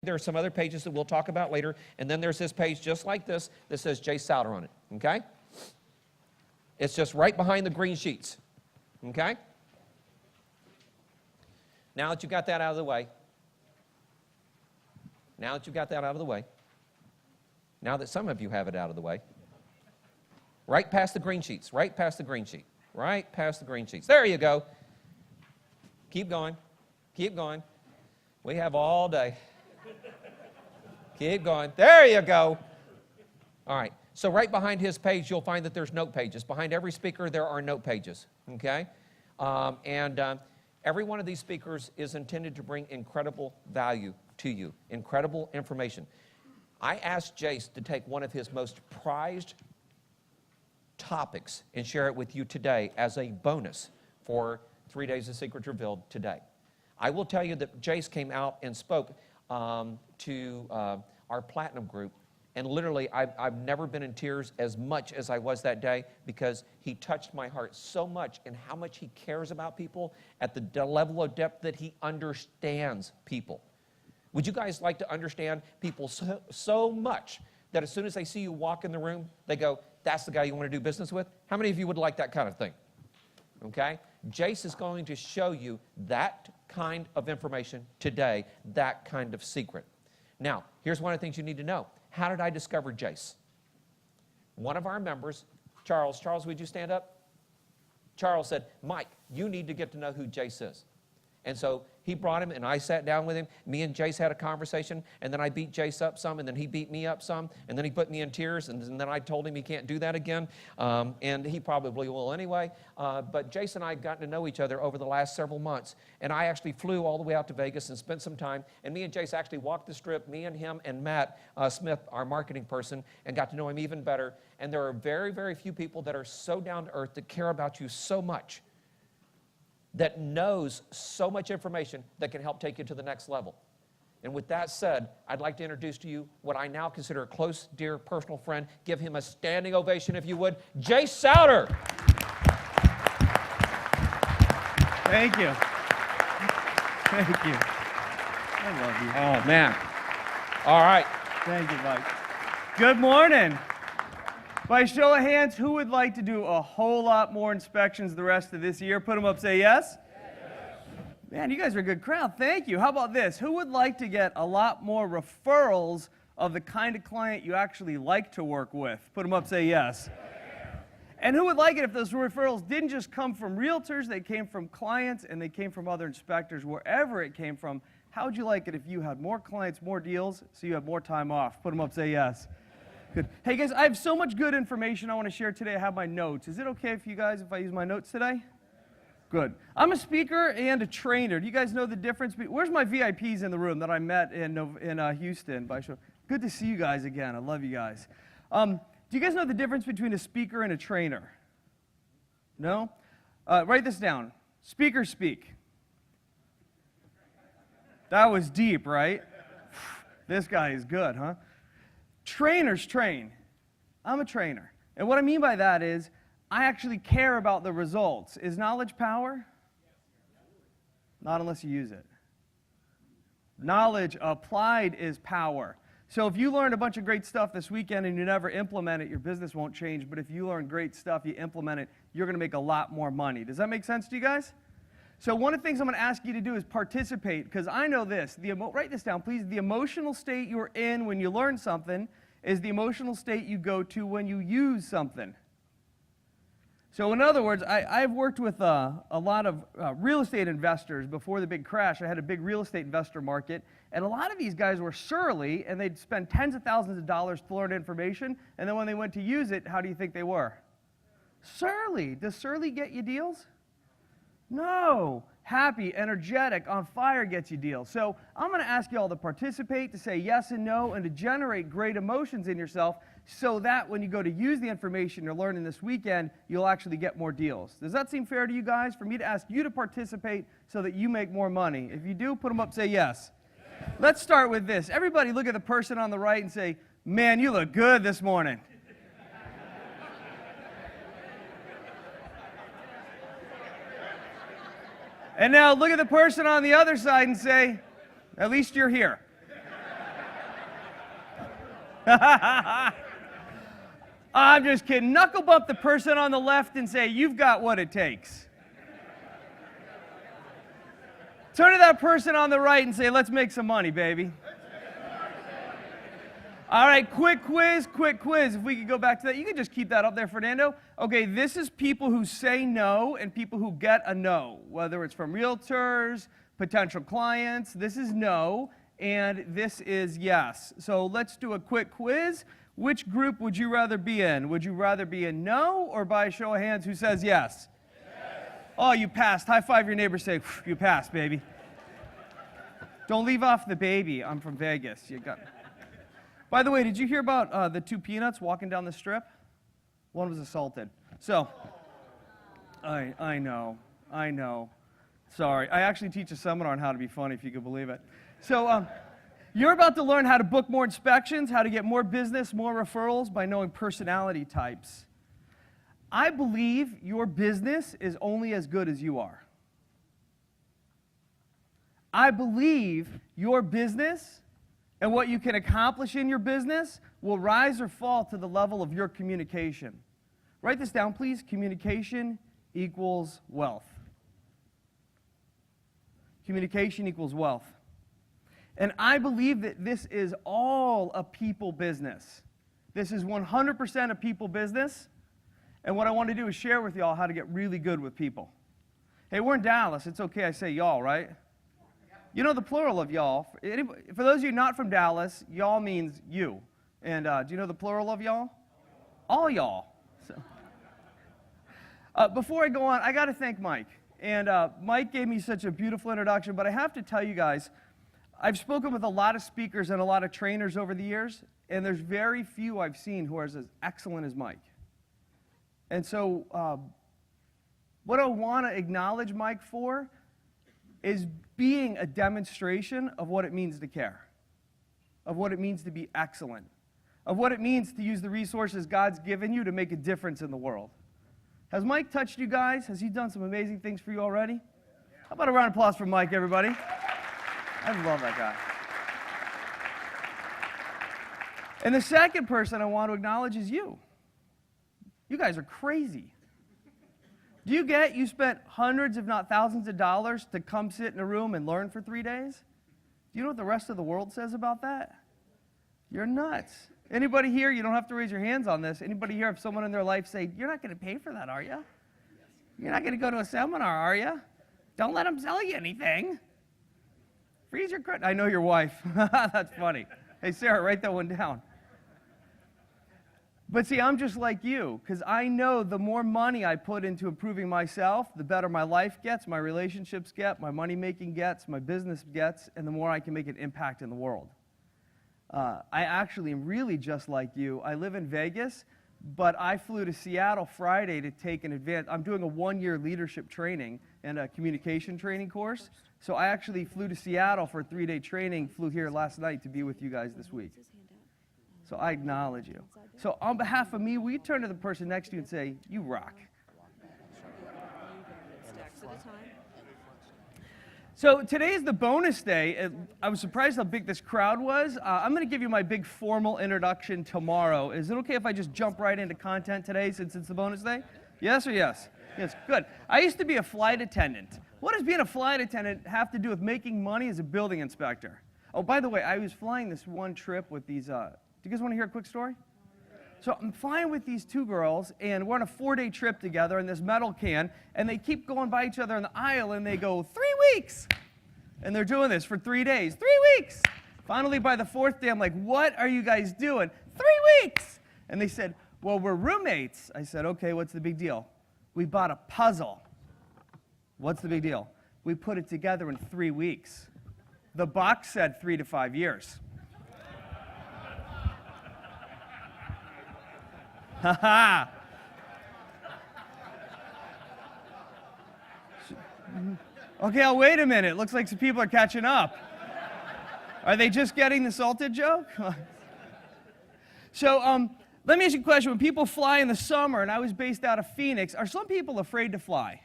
there are some other pages that we'll talk about later. And then there's this page just like this that says Jase Souder on it, okay? It's just right behind the green sheets, okay? Now that you got that out of the way, now that some of you have it out of the way, right past the green sheets, right past the green sheet, right past the green sheets. There you go. Keep going. Keep going. We have all day. Keep going. There you go. All right. So right behind his page, you'll find that there's note pages. Behind every speaker, there are note pages, okay? Every one of these speakers is intended to bring incredible value to you, incredible information. I asked Jace to take one of his most prized topics and share it with you today as a bonus for 3 Days of Secrets Revealed today. I will tell you that Jace came out and spoke to our Platinum group, and literally I've never been in tears as much as I was that day because he touched my heart so much in how much he cares about people at the level of depth that he understands people. Would you guys like to understand people so much that as soon as they see you walk in the room, they go, that's the guy you want to do business with? How many of you would like that kind of thing? Okay? Jace is going to show you that kind of information today, that kind of secret. Now, here's one of the things you need to know. How did I discover Jace? One of our members, Charles, would you stand up? Charles said, Mike, you need to get to know who Jace is. And so he brought him, and I sat down with him. Me and Jace had a conversation, and then I beat Jace up some, and then he beat me up some, and then he put me in tears, and then I told him he can't do that again, and he probably will anyway. But Jace and I have gotten to know each other over the last several months, and I actually flew all the way out to Vegas and spent some time, and me and Jace actually walked the strip, me and him and Matt Smith, our marketing person, and got to know him even better. And there are very, very few people that are so down to earth that care about you so much, that knows so much information that can help take you to the next level. And with that said, I'd like to introduce to you what I now consider a close, dear, personal friend. Give him a standing ovation, if you would. Jase Souder. Thank you. Thank you. I love you. Oh, man. All right. Thank you, Mike. Good morning. By show of hands, who would like to do a whole lot more inspections the rest of this year? Put them up, say yes. Yes. Man, you guys are a good crowd. Thank you. How about this? Who would like to get a lot more referrals of the kind of client you actually like to work with? Put them up, say yes. Yes. And who would like it if those referrals didn't just come from realtors, they came from clients, and they came from other inspectors, wherever it came from? How would you like it if you had more clients, more deals, so you had more time off? Put them up, say yes. Good. Hey guys, I have so much good information I want to share today. I have my notes. Is it okay for you guys if I use my notes today? Good. I'm a speaker and a trainer. Do you guys know the difference? Where's my VIPs in the room that I met in Houston? Good to see you guys again. I love you guys. Do you guys know the difference between a speaker and a trainer? No? Write this down. Speakers speak. That was deep, right? This guy is good, huh? Trainers train. I'm a trainer. And what I mean by that is I actually care about the results. Is knowledge power? Not unless you use it. Knowledge applied is power. So if you learn a bunch of great stuff this weekend and you never implement it, your business won't change. But if you learn great stuff, you implement it, you're going to make a lot more money. Does that make sense to you guys? So one of the things I'm going to ask you to do is participate, because I know this. Write this down, please. The emotional state you're in when you learn something is the emotional state you go to when you use something. So in other words, I've worked with a lot of real estate investors before the big crash. I had a big real estate investor market, and a lot of these guys were surly, and they'd spend tens of thousands of dollars to learn information, and then when they went to use it, how do you think they were? Surly. Does surly get you deals? No. Happy, energetic, on fire gets you deals. So I'm going to ask you all to participate, to say yes and no, and to generate great emotions in yourself so that when you go to use the information you're learning this weekend, you'll actually get more deals. Does that seem fair to you guys? For me to ask you to participate so that you make more money. If you do, put them up, say yes. Yes. Let's start with this. Everybody look at the person on the right and say, man, you look good this morning. And now look at the person on the other side and say, at least you're here. I'm just kidding. Knuckle bump the person on the left and say, you've got what it takes. Turn to that person on the right and say, let's make some money, baby. All right, quick quiz. If we could go back to that. You can just keep that up there, Fernando. Okay, this is people who say no and people who get a no, whether it's from realtors, potential clients. This is no, and this is yes. So let's do a quick quiz. Which group would you rather be in? Would you rather be in no, or by a show of hands, who says yes? Yes. Oh, you passed. High five your neighbor, say, you passed, baby. Don't leave off the baby. I'm from Vegas. You got. By the way, did you hear about the two peanuts walking down the strip? One was assaulted. So, I know. Sorry. I actually teach a seminar on how to be funny, if you could believe it. So, you're about to learn how to book more inspections, how to get more business, more referrals by knowing personality types. I believe your business is only as good as you are. I believe your business and what you can accomplish in your business will rise or fall to the level of your communication. Write this down, please. Communication equals wealth. Communication equals wealth. And I believe that this is all a people business. This is 100% a people business. And what I want to do is share with y'all how to get really good with people. Hey, we're in Dallas. It's okay I say y'all, right? You know the plural of y'all. For those of you not from Dallas, y'all means you. And do you know the plural of y'all? All y'all. So, before I go on, I got to thank Mike. And Mike gave me such a beautiful introduction, but I have to tell you guys, I've spoken with a lot of speakers and a lot of trainers over the years, and there's very few I've seen who are as excellent as Mike. And so what I want to acknowledge Mike for is being a demonstration of what it means to care, of what it means to be excellent, of what it means to use the resources God's given you to make a difference in the world. Has Mike touched you guys? Has he done some amazing things for you already? How about a round of applause for Mike, everybody? I love that guy. And the second person I want to acknowledge is you. You guys are crazy. Do you get you spent hundreds, if not thousands of dollars to come sit in a room and learn for 3 days? Do you know what the rest of the world says about that? You're nuts. Anybody here, you don't have to raise your hands on this, anybody here have someone in their life say, you're not going to pay for that, are you? You're not going to go to a seminar, are you? Don't let them sell you anything. Freeze your credit. I know your wife. That's funny. Hey, Sarah, write that one down. But see, I'm just like you, because I know the more money I put into improving myself, the better my life gets, my relationships get, my money-making gets, my business gets, and the more I can make an impact in the world. I actually am really just like you. I live in Vegas, but I flew to Seattle Friday to take an advanced, I'm doing a 1-year leadership training and a communication training course. So I actually flew to Seattle for a 3-day training, flew here last night to be with you guys this week. So I acknowledge you. So on behalf of me, will you turn to the person next to you and say, you rock. So today is the bonus day. I was surprised how big this crowd was. I'm going to give you my big formal introduction tomorrow. Is it okay if I just jump right into content today since it's the bonus day? Yes or yes? Yes, good. I used to be a flight attendant. What does being a flight attendant have to do with making money as a building inspector? Oh, by the way, I was flying this one trip with these, do you guys want to hear a quick story? So I'm flying with these two girls, and we're on a 4-day trip together in this metal can, and they keep going by each other in the aisle, and they go, 3 weeks! And they're doing this for 3 days. 3 weeks! Finally, by the 4th day, I'm like, what are you guys doing? 3 weeks! And they said, well, we're roommates. I said, okay, what's the big deal? We bought a puzzle. What's the big deal? We put it together in 3 weeks. The box said 3 to 5 years. Ha ha! Okay, I'll wait a minute. Looks like some people are catching up. Are they just getting the salted joke? So, let me ask you a question. When people fly in the summer, and I was based out of Phoenix, are some people afraid to fly?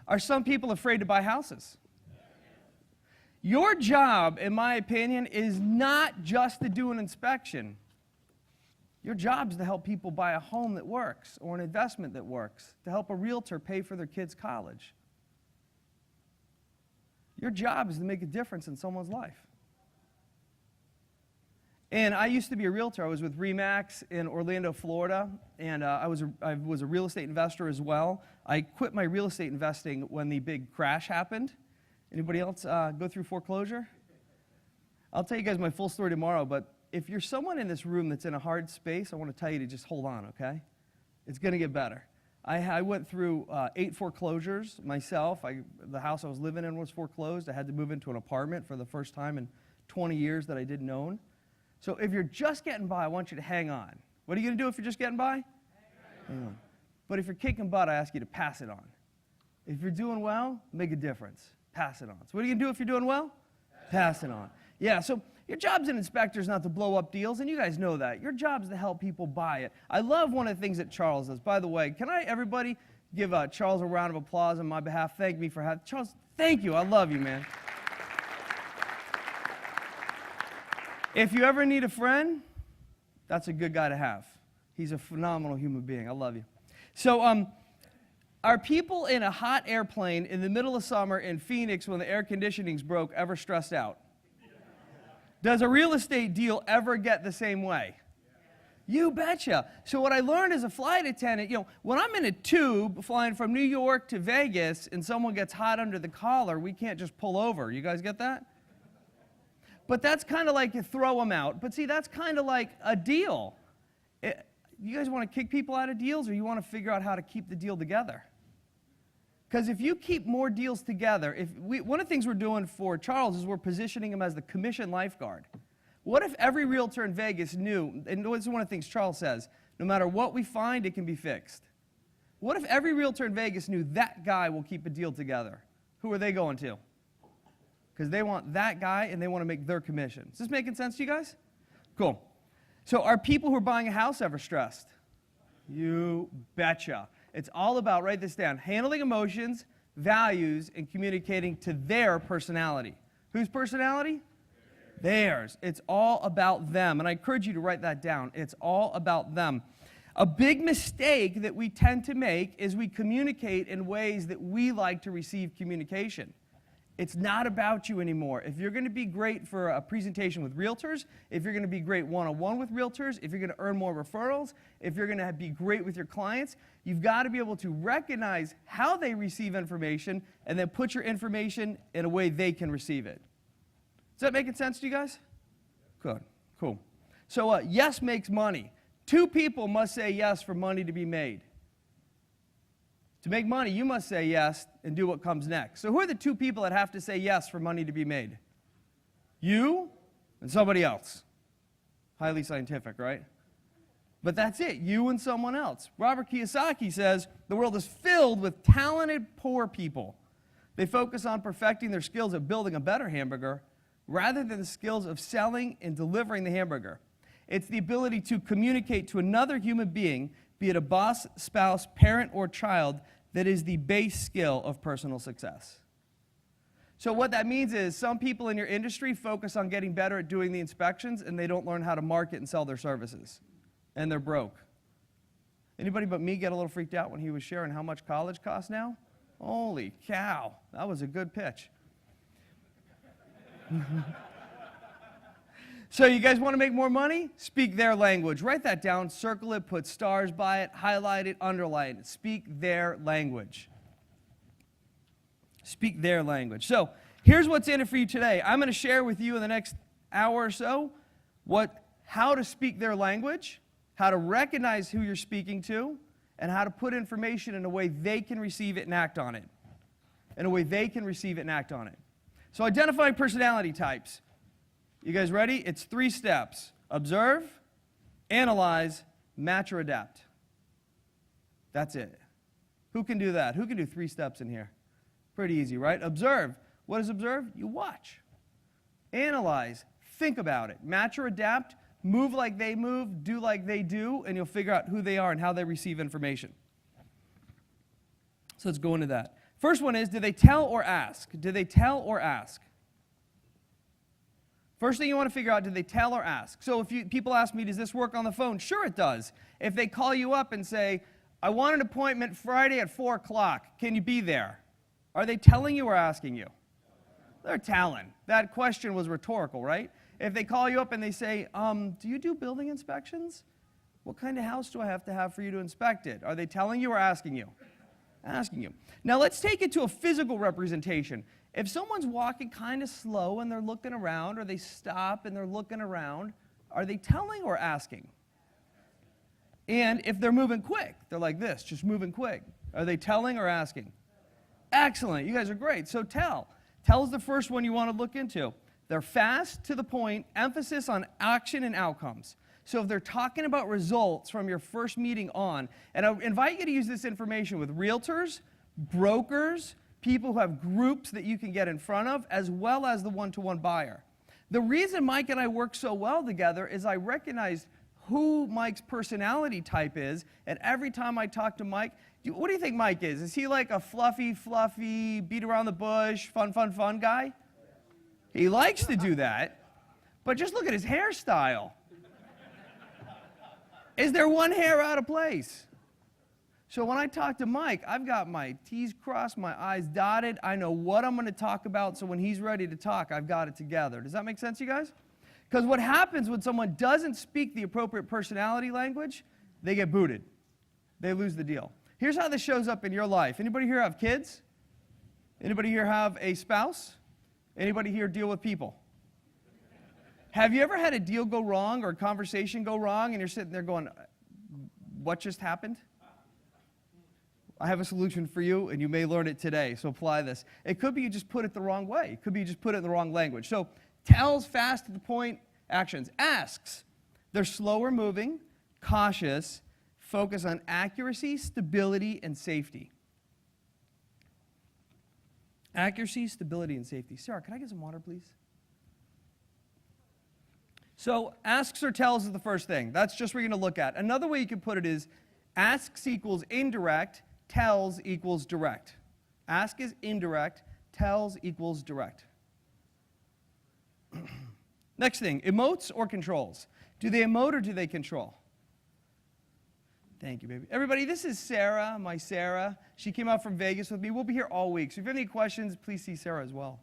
Are some people afraid to buy houses? Your job, in my opinion, is not just to do an inspection. Your job is to help people buy a home that works or an investment that works, to help a realtor pay for their kids' college. Your job is to make a difference in someone's life. And I used to be a realtor. I was with RE/MAX in Orlando, Florida, and I was a real estate investor as well. I quit my real estate investing when the big crash happened. Anybody else go through foreclosure? I'll tell you guys my full story tomorrow, but if you're someone in this room that's in a hard space, I want to tell you to just hold on, okay? It's going to get better. I went through 8 foreclosures myself. The house I was living in was foreclosed. I had to move into an apartment for the first time in 20 years that I didn't own. So if you're just getting by, I want you to hang on. What are you going to do if you're just getting by? Hang on. But if you're kicking butt, I ask you to pass it on. If you're doing well, make a difference. Pass it on. So what are you going to do if you're doing well? Pass it on. Yeah, so your job as an inspector is not to blow up deals, and you guys know that. Your job is to help people buy it. I love one of the things that Charles does. By the way, can everybody give Charles a round of applause on my behalf? Thank me for having Charles, thank you. I love you, man. If you ever need a friend, that's a good guy to have. He's a phenomenal human being. I love you. So, are people in a hot airplane in the middle of summer in Phoenix when the air conditioning's broke ever stressed out? Does a real estate deal ever get the same way? You betcha. So what I learned as a flight attendant, when I'm in a tube flying from New York to Vegas and someone gets hot under the collar, we can't just pull over. You guys get that? But that's kind of like you throw them out. But see, that's kind of like a deal. You guys want to kick people out of deals, or you want to figure out how to keep the deal together? Because if you keep more deals together, one of the things we're doing for Charles is we're positioning him as the commission lifeguard. What if every realtor in Vegas knew, and this is one of the things Charles says, no matter what we find, it can be fixed. What if every realtor in Vegas knew that guy will keep a deal together? Who are they going to? Because they want that guy and they want to make their commission. Is this making sense to you guys? Cool. So are people who are buying a house ever stressed? You betcha. It's all about, write this down, handling emotions, values, and communicating to their personality. Whose personality? Theirs. It's all about them. And I encourage you to write that down. It's all about them. A big mistake that we tend to make is we communicate in ways that we like to receive communication. It's not about you anymore. If you're going to be great for a presentation with realtors, if you're going to be great one-on-one with realtors, if you're going to earn more referrals, if you're going to be great with your clients, you've got to be able to recognize how they receive information and then put your information in a way they can receive it. Is that making sense to you guys? Good. Cool. So yes makes money. 2 people must say yes for money to be made. To make money, you must say yes and do what comes next. So who are the 2 people that have to say yes for money to be made? You and somebody else. Highly scientific, right? But that's it, you and someone else. Robert Kiyosaki says the world is filled with talented poor people. They focus on perfecting their skills at building a better hamburger rather than the skills of selling and delivering the hamburger. It's the ability to communicate to another human being, be it a boss, spouse, parent, or child, that is the base skill of personal success. So what that means is some people in your industry focus on getting better at doing the inspections, and they don't learn how to market and sell their services, and they're broke. Anybody but me get a little freaked out when he was sharing how much college costs now? Holy cow, that was a good pitch. So you guys want to make more money? Speak their language. Write that down, circle it, put stars by it, highlight it, underline it. Speak their language. Speak their language. So here's what's in it for you today. I'm going to share with you in the next hour or so how to speak their language, how to recognize who you're speaking to, and how to put information in a way they can receive it and act on it. In a way they can receive it and act on it. So identifying personality types. You guys ready? It's 3 steps. Observe, analyze, match, or adapt. That's it. Who can do that? Who can do 3 steps in here? Pretty easy, right? Observe. What is observe? You watch. Analyze. Think about it. Match or adapt. Move like they move. Do like they do. And you'll figure out who they are and how they receive information. So let's go into that. First one is, do they tell or ask? Do they tell or ask? First thing you want to figure out, do they tell or ask? So if people ask me, does this work on the phone? Sure it does. If they call you up and say, I want an appointment Friday at 4 o'clock, can you be there? Are they telling you or asking you? They're telling. That question was rhetorical, right? If they call you up and they say, do you do building inspections? What kind of house do I have to have for you to inspect it? Are they telling you or asking you? Asking you. Now let's take it to a physical representation. If someone's walking kind of slow and they're looking around, or they stop and they're looking around, are they telling or asking? And if they're moving quick, they're like this, just moving quick. Are they telling or asking? Excellent. You guys are great. So tell. Tell is the first one you want to look into. They're fast, to the point, emphasis on action and outcomes. So if they're talking about results from your first meeting on, and I invite you to use this information with realtors, brokers, people who have groups that you can get in front of, as well as the one-to-one buyer. The reason Mike and I work so well together is I recognized who Mike's personality type is, and every time I talk to Mike, what do you think Mike is? Is he like a fluffy, beat around the bush, fun guy? He likes to do that, but just look at his hairstyle. Is there one hair out of place? So when I talk to Mike, I've got my T's crossed, my I's dotted. I know what I'm going to talk about, so when he's ready to talk, I've got it together. Does that make sense, you guys? Because what happens when someone doesn't speak the appropriate personality language, they get booted. They lose the deal. Here's how this shows up in your life. Anybody here have kids? Anybody here have a spouse? Anybody here deal with people? Have you ever had a deal go wrong or a conversation go wrong and you're sitting there going, what just happened? I have a solution for you, and you may learn it today, so apply this. It could be you just put it the wrong way. It could be you just put it in the wrong language. So tells, fast to the point, actions. Asks, they're slower moving, cautious, focus on accuracy, stability, and safety. Accuracy, stability, and safety. Sarah, can I get some water, please? So asks or tells is the first thing. That's just what you're going to look at. Another way you can put it is asks equals indirect, tells equals direct. Ask is indirect, tells equals direct. Next thing, emotes or controls. Do they emote or do they control? Thank you, baby. Everybody, this is Sarah, my Sarah. She came out from Vegas with me. We'll be here all week. So if you have any questions, please see Sarah as well.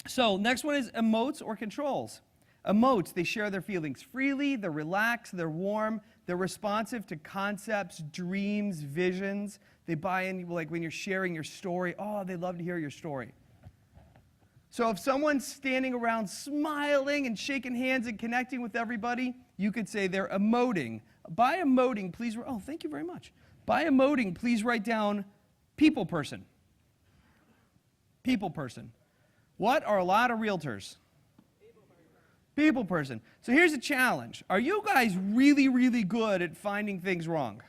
So next one is emotes or controls. Emotes, they share their feelings freely, they're relaxed, they're warm, they're responsive to concepts, dreams, visions. They buy in, like when you're sharing your story, oh, they love to hear your story. So if someone's standing around smiling and shaking hands and connecting with everybody, you could say they're emoting. By emoting, please, oh, thank you very much. By emoting, please write down people person. People person. What are a lot of realtors? People person. So here's a challenge. Are you guys really, really good at finding things wrong?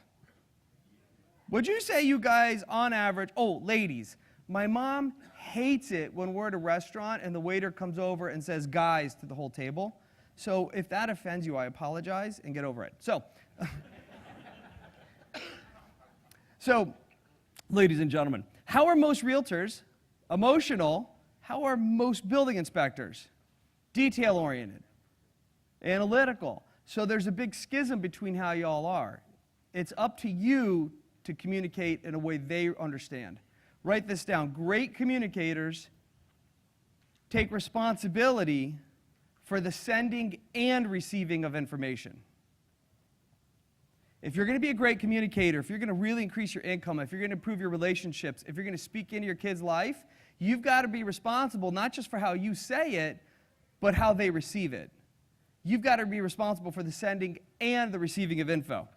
Would you say you guys, on average, oh, ladies, my mom hates it when we're at a restaurant and the waiter comes over and says guys to the whole table. So if that offends you, I apologize and get over it. So, ladies and gentlemen, how are most realtors emotional? How are most building inspectors? Detail-oriented, analytical. So there's a big schism between how y'all are. It's up to you to communicate in a way they understand. Write this down. Great communicators take responsibility for the sending and receiving of information. If you're going to be a great communicator, if you're going to really increase your income, if you're going to improve your relationships, if you're going to speak into your kid's life, you've got to be responsible not just for how you say it, but how they receive it. You've got to be responsible for the sending and the receiving of info.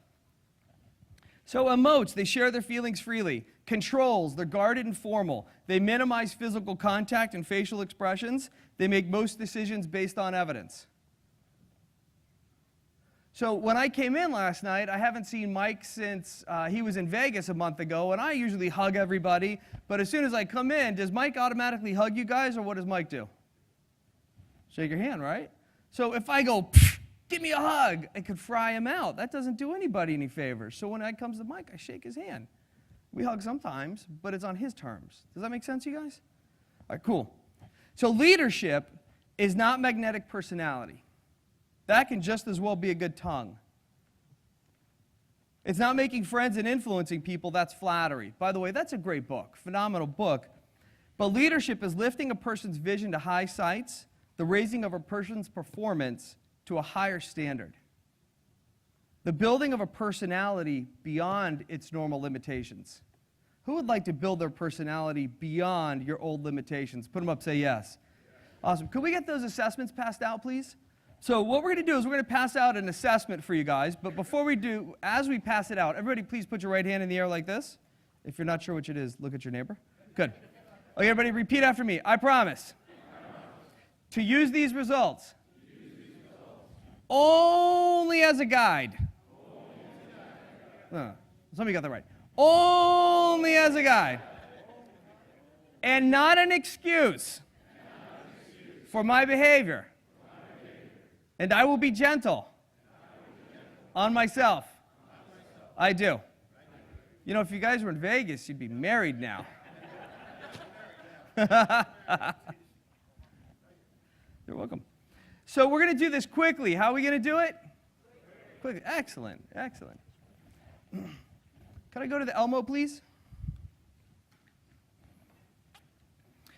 So emotes, they share their feelings freely. Controls, they're guarded and formal. They minimize physical contact and facial expressions. They make most decisions based on evidence. So when I came in last night, I haven't seen Mike since he was in Vegas a month ago, and I usually hug everybody. But as soon as I come in, does Mike automatically hug you guys, or what does Mike do? Shake your hand, right? So if I go, give me a hug, I could fry him out. That doesn't do anybody any favors. So when it comes to Mike, I shake his hand. We hug sometimes, but it's on his terms. Does that make sense, you guys? All right, cool. So leadership is not magnetic personality. That can just as well be a good tongue. It's not making friends and influencing people. That's flattery. By the way, that's a great book, phenomenal book. But leadership is lifting a person's vision to high heights, the raising of a person's performance to a higher standard. The building of a personality beyond its normal limitations. Who would like to build their personality beyond your old limitations? Put them up, say yes. Awesome. Could we get those assessments passed out, please? So what we're going to do is we're going to pass out an assessment for you guys. But before we do, as we pass it out, everybody please put your right hand in the air like this. If you're not sure which it is, look at your neighbor. Good. Okay, everybody repeat after me. I promise to use these results only as a guide. Somebody got that right. Only as a guide. And not an excuse for my behavior. And I will be gentle on myself. I do. You know, if you guys were in Vegas, you'd be married now. You're welcome. So we're going to do this quickly. How are we going to do it? Quickly. Excellent. Excellent. Can I go to the Elmo, please?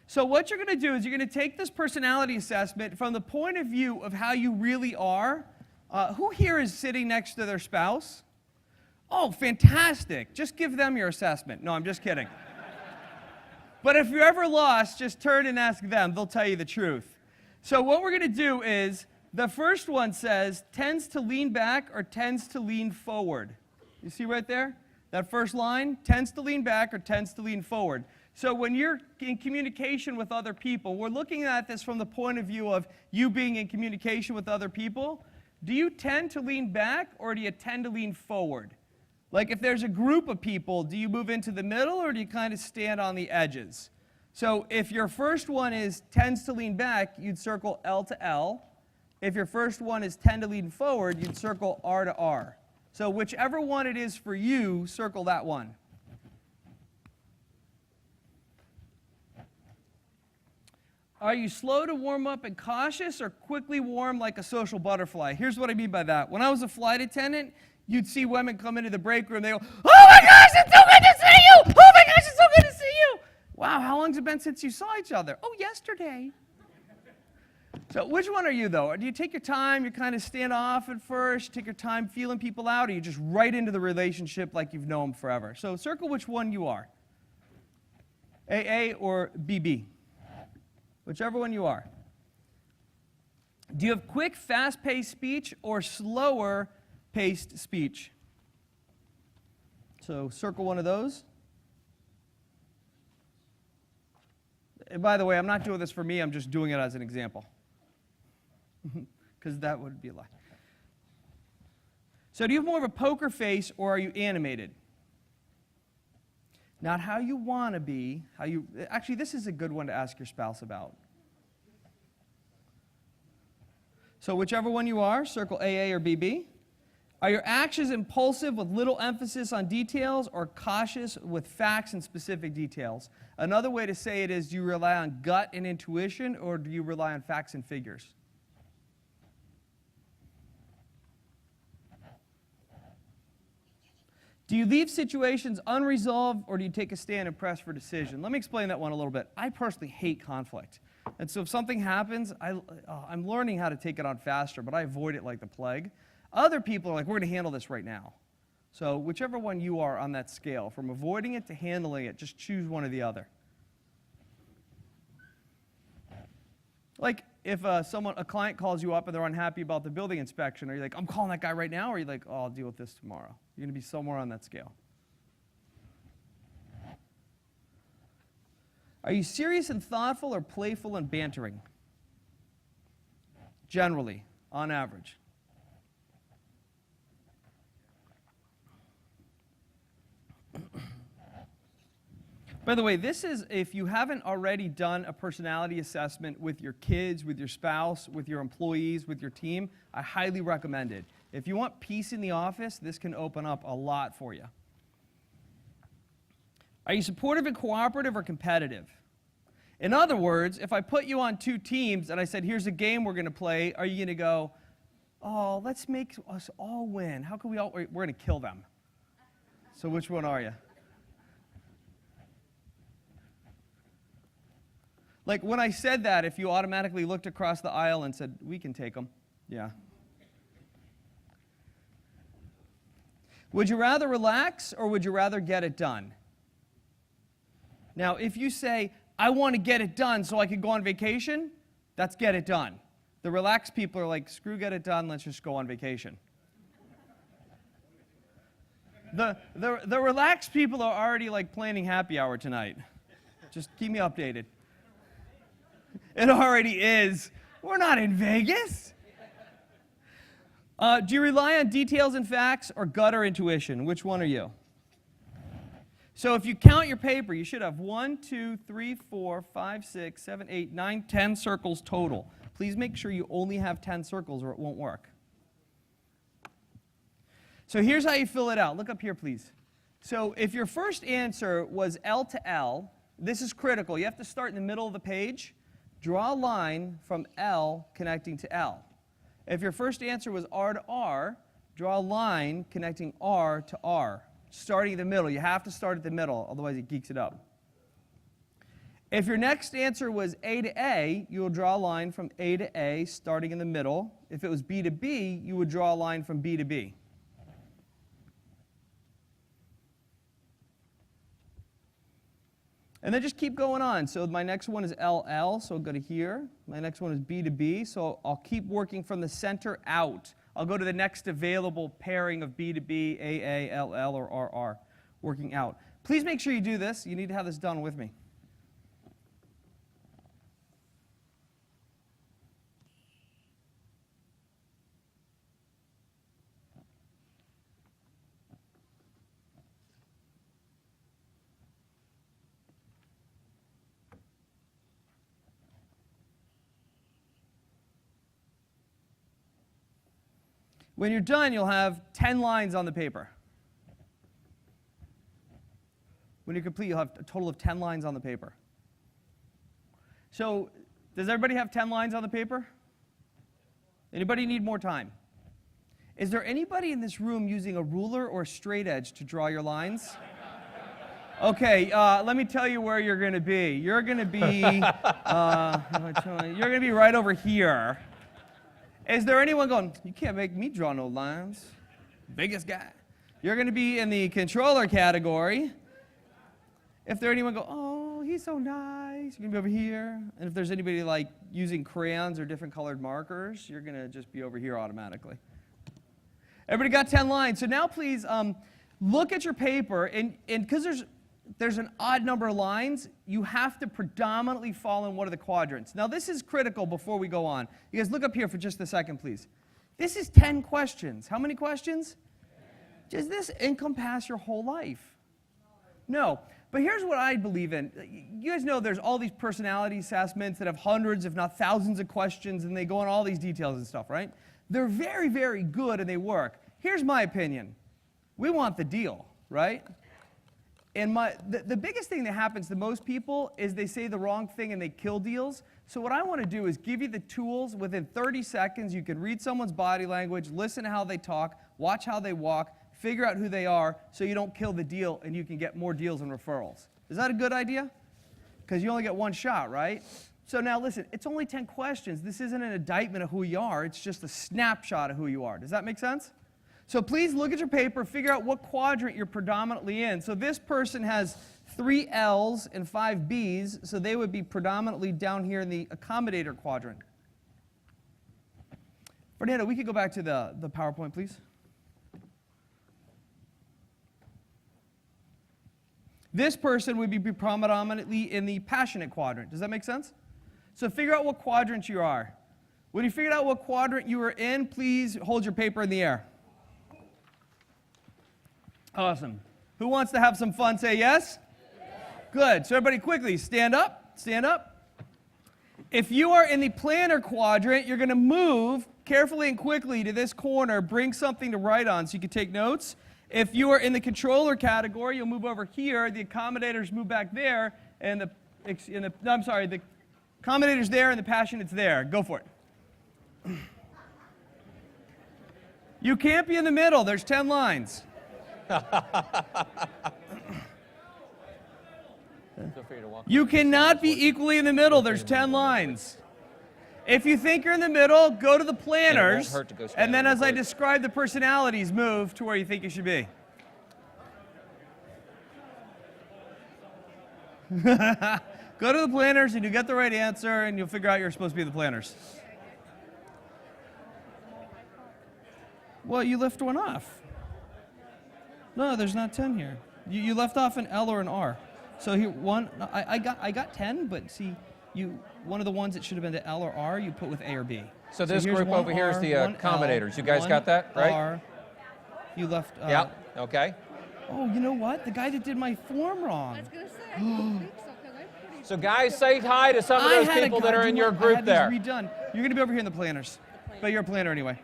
So what you're going to do is you're going to take this personality assessment from the point of view of how you really are. Who here is sitting next to their spouse? Oh, fantastic. Just give them your assessment. No, I'm just kidding. But if you're ever lost, just turn and ask them. They'll tell you the truth. So what we're going to do is the first one says tends to lean back or tends to lean forward. You see right there? That first line, tends to lean back or tends to lean forward. So when you're in communication with other people, we're looking at this from the point of view of you being in communication with other people. Do you tend to lean back or do you tend to lean forward? Like if there's a group of people, do you move into the middle or do you kind of stand on the edges? So if your first one is tends to lean back, you'd circle L to L. If your first one is tend to lean forward, you'd circle R to R. So whichever one it is for you, circle that one. Are you slow to warm up and cautious or quickly warm like a social butterfly? Here's what I mean by that. When I was a flight attendant, you'd see women come into the break room. They go, oh my gosh, it's so good to see you! Oh my gosh, it's so good to see you! Wow, how long has it been since you saw each other? Oh, yesterday. So which one are you, though? Do you take your time, you kind of stand off at first, take your time feeling people out, or you just right into the relationship like you've known them forever? So circle which one you are. AA or BB. Whichever one you are. Do you have quick, fast-paced speech or slower-paced speech? So circle one of those. And by the way, I'm not doing this for me, I'm just doing it as an example. Because that would be a lie. So do you have more of a poker face or are you animated? Not how you want to be, actually this is a good one to ask your spouse about. So whichever one you are, circle AA or BB. Are your actions impulsive with little emphasis on details or cautious with facts and specific details? Another way to say it is, do you rely on gut and intuition or do you rely on facts and figures? Do you leave situations unresolved or do you take a stand and press for decision? Let me explain that one a little bit. I personally hate conflict. And so if something happens, I'm learning how to take it on faster, but I avoid it like the plague. Other people are like, we're going to handle this right now. So whichever one you are on that scale, from avoiding it to handling it, just choose one or the other. Like if a client calls you up and they're unhappy about the building inspection, are you like, I'm calling that guy right now? Or are you like, oh, I'll deal with this tomorrow? You're going to be somewhere on that scale. Are you serious and thoughtful or playful and bantering? Generally, on average. By the way, this is, if you haven't already done a personality assessment with your kids, with your spouse, with your employees, with your team, I highly recommend it. If you want peace in the office, this can open up a lot for you. Are you supportive and cooperative or competitive? In other words, if I put you on two teams and I said, here's a game we're going to play, are you going to go, oh, let's make us all win. How can we all, we're going to kill them. So which one are you? Like when I said that, if you automatically looked across the aisle and said, we can take them. Yeah. Would you rather relax or would you rather get it done? Now, if you say, I want to get it done so I can go on vacation, that's get it done. The relaxed people are like, screw get it done, let's just go on vacation. The relaxed people are already like planning happy hour tonight. Just keep me updated. It already is. We're not in Vegas. Do you rely on details and facts or gut or intuition? Which one are you? So if you count your paper, you should have 1, 2, 3, 4, 5, 6, 7, 8, 9, 10 circles total. Please make sure you only have 10 circles or it won't work. So here's how you fill it out. Look up here, please. So if your first answer was L to L, this is critical. You have to start in the middle of the page. Draw a line from L connecting to L. If your first answer was R to R, draw a line connecting R to R, starting in the middle. You have to start at the middle, otherwise it geeks it up. If your next answer was A to A, you will draw a line from A to A, starting in the middle. If it was B to B, you would draw a line from B to B. And then just keep going on. So my next one is LL, so I'll go to here. My next one is B to B, so I'll keep working from the center out. I'll go to the next available pairing of B to B, AA, LL, or RR, working out. Please make sure you do this. You need to have this done with me. When you're done, you'll have 10 lines on the paper. When you're complete, you'll have a total of 10 lines on the paper. So, does everybody have 10 lines on the paper? Anybody need more time? Is there anybody in this room using a ruler or a straight edge to draw your lines? Okay, let me tell you where you're going to be. You're going to be, right over here. Is there anyone going, you can't make me draw no lines? Biggest guy. You're going to be in the controller category. If there anyone go, oh, he's so nice, you're going to be over here. And if there's anybody like using crayons or different colored markers, you're going to just be over here automatically. Everybody got 10 lines. So now please look at your paper, and because there's an odd number of lines, you have to predominantly fall in one of the quadrants. Now this is critical before we go on. You guys look up here for just a second, please. This is 10 questions. How many questions? 10. Does this encompass your whole life? No. But here's what I believe in. You guys know there's all these personality assessments that have hundreds, if not thousands of questions, and they go on all these details and stuff, right? They're very, very good and they work. Here's my opinion. We want the deal, right? And the biggest thing that happens to most people is they say the wrong thing and they kill deals. So what I want to do is give you the tools. Within 30 seconds, you can read someone's body language, listen to how they talk, watch how they walk, figure out who they are so you don't kill the deal and you can get more deals and referrals. Is that a good idea? Because you only get one shot, right? So now listen, it's only 10 questions. This isn't an indictment of who you are. It's just a snapshot of who you are. Does that make sense? So please look at your paper, figure out what quadrant you're predominantly in. So this person has 3 L's and 5 B's, so they would be predominantly down here in the accommodator quadrant. Fernando, we could go back to the PowerPoint, please. This person would be predominantly in the passionate quadrant. Does that make sense? So figure out what quadrant you are. When you figured out what quadrant you were in, please hold your paper in the air. Awesome. Who wants to have some fun? Say yes? Yes. Good. So everybody quickly, stand up. Stand up. If you are in the planner quadrant, you're going to move carefully and quickly to this corner. Bring something to write on so you can take notes. If you are in the controller category, you'll move over here. The accommodators move back there. And No, I'm sorry, the accommodator's there and the passionate's there. Go for it. You can't be in the middle. There's 10 lines. You cannot be equally in the middle. There's 10 lines. If you think you're in the middle, go to the planners, and then as I describe the personalities, move to where you think you should be. Go to the planners, and you get the right answer, and you'll figure out you're supposed to be the planners. Well, you left one off. No, there's not 10 here. You left off an L or an R. So here, I got 10, but see, one of the ones that should have been the L or R, you put with A or B. So this group over here is the accommodators. You guys got that, right? R. You left. Yeah. Okay. Oh, you know what? The guy that did my form wrong. I was going to say, I don't think so, because I pretty So guys, say hi to some of those people that are in your group there. Redone. You're going to be over here in the planners, but you're a planner anyway.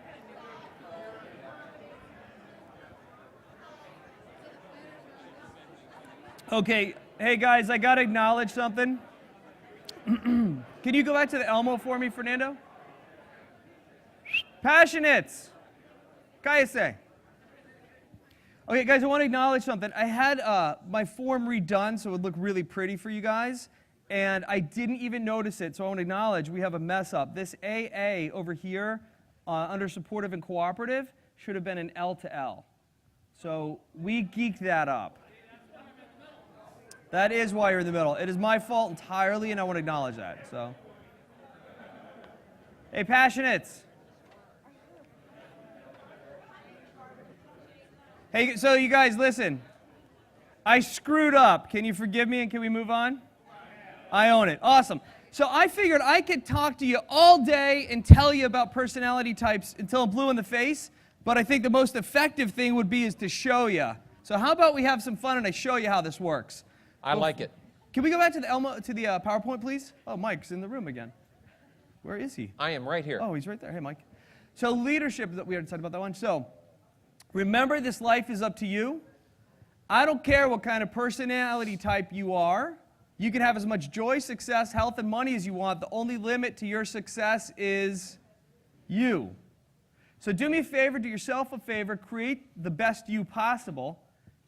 Okay, hey guys, I got to acknowledge something. Can you go back to the Elmo for me, Fernando? Passionates. Cállese. Okay, guys, I want to acknowledge something. I had my form redone so it would look really pretty for you guys, and I didn't even notice it, so I want to acknowledge we have a mess up. This AA over here under supportive and cooperative should have been an L to L. So we geeked that up. That is why you're in the middle. It is my fault entirely, and I want to acknowledge that. So, hey, passionates. Hey, so you guys, listen. I screwed up. Can you forgive me, and can we move on? I own it. Awesome. So I figured I could talk to you all day and tell you about personality types until I'm blue in the face, but I think the most effective thing would be is to show you. So how about we have some fun and I show you how this works? I like it. Can we go back to the PowerPoint, please? Oh, Mike's in the room again. Where is he? I am right here. Oh, he's right there. Hey, Mike. So leadership, we already talked about that one. So remember, this life is up to you. I don't care what kind of personality type you are. You can have as much joy, success, health, and money as you want. The only limit to your success is you. So do me a favor, do yourself a favor, create the best you possible.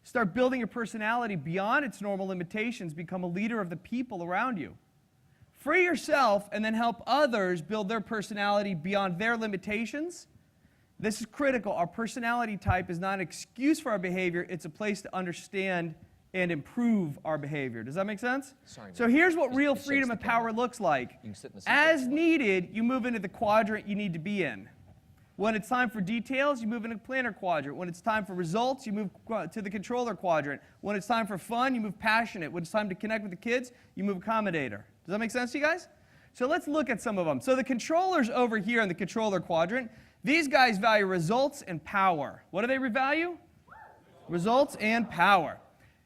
Start building your personality beyond its normal limitations. Become a leader of the people around you. Free yourself and then help others build their personality beyond their limitations. This is critical. Our personality type is not an excuse for our behavior. It's a place to understand and improve our behavior. Does that make sense? Sorry, so here's what real freedom and power looks like. As needed, you move into the quadrant you need to be in. When it's time for details, you move into the planner quadrant. When it's time for results, you move to the controller quadrant. When it's time for fun, you move passionate. When it's time to connect with the kids, you move accommodator. Does that make sense to you guys? So let's look at some of them. So the controllers over here in the controller quadrant, these guys value results and power. What do they value? Results and power.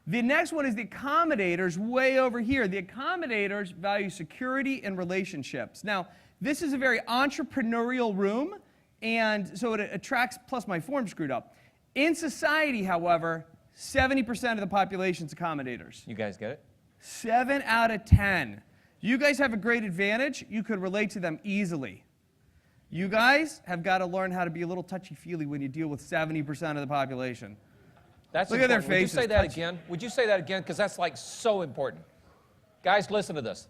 The next one is the accommodators way over here. The accommodators value security and relationships. Now, this is a very entrepreneurial room. And so it attracts, plus my form screwed up. In society, however, 70% of the population's accommodators. You guys get it? 7 out of 10. You guys have a great advantage. You could relate to them easily. You guys have got to learn how to be a little touchy-feely when you deal with 70% of the population. That's Look at their important. faces. Would you say that again? Would you say that again? Because that's like so important. Guys, listen to this.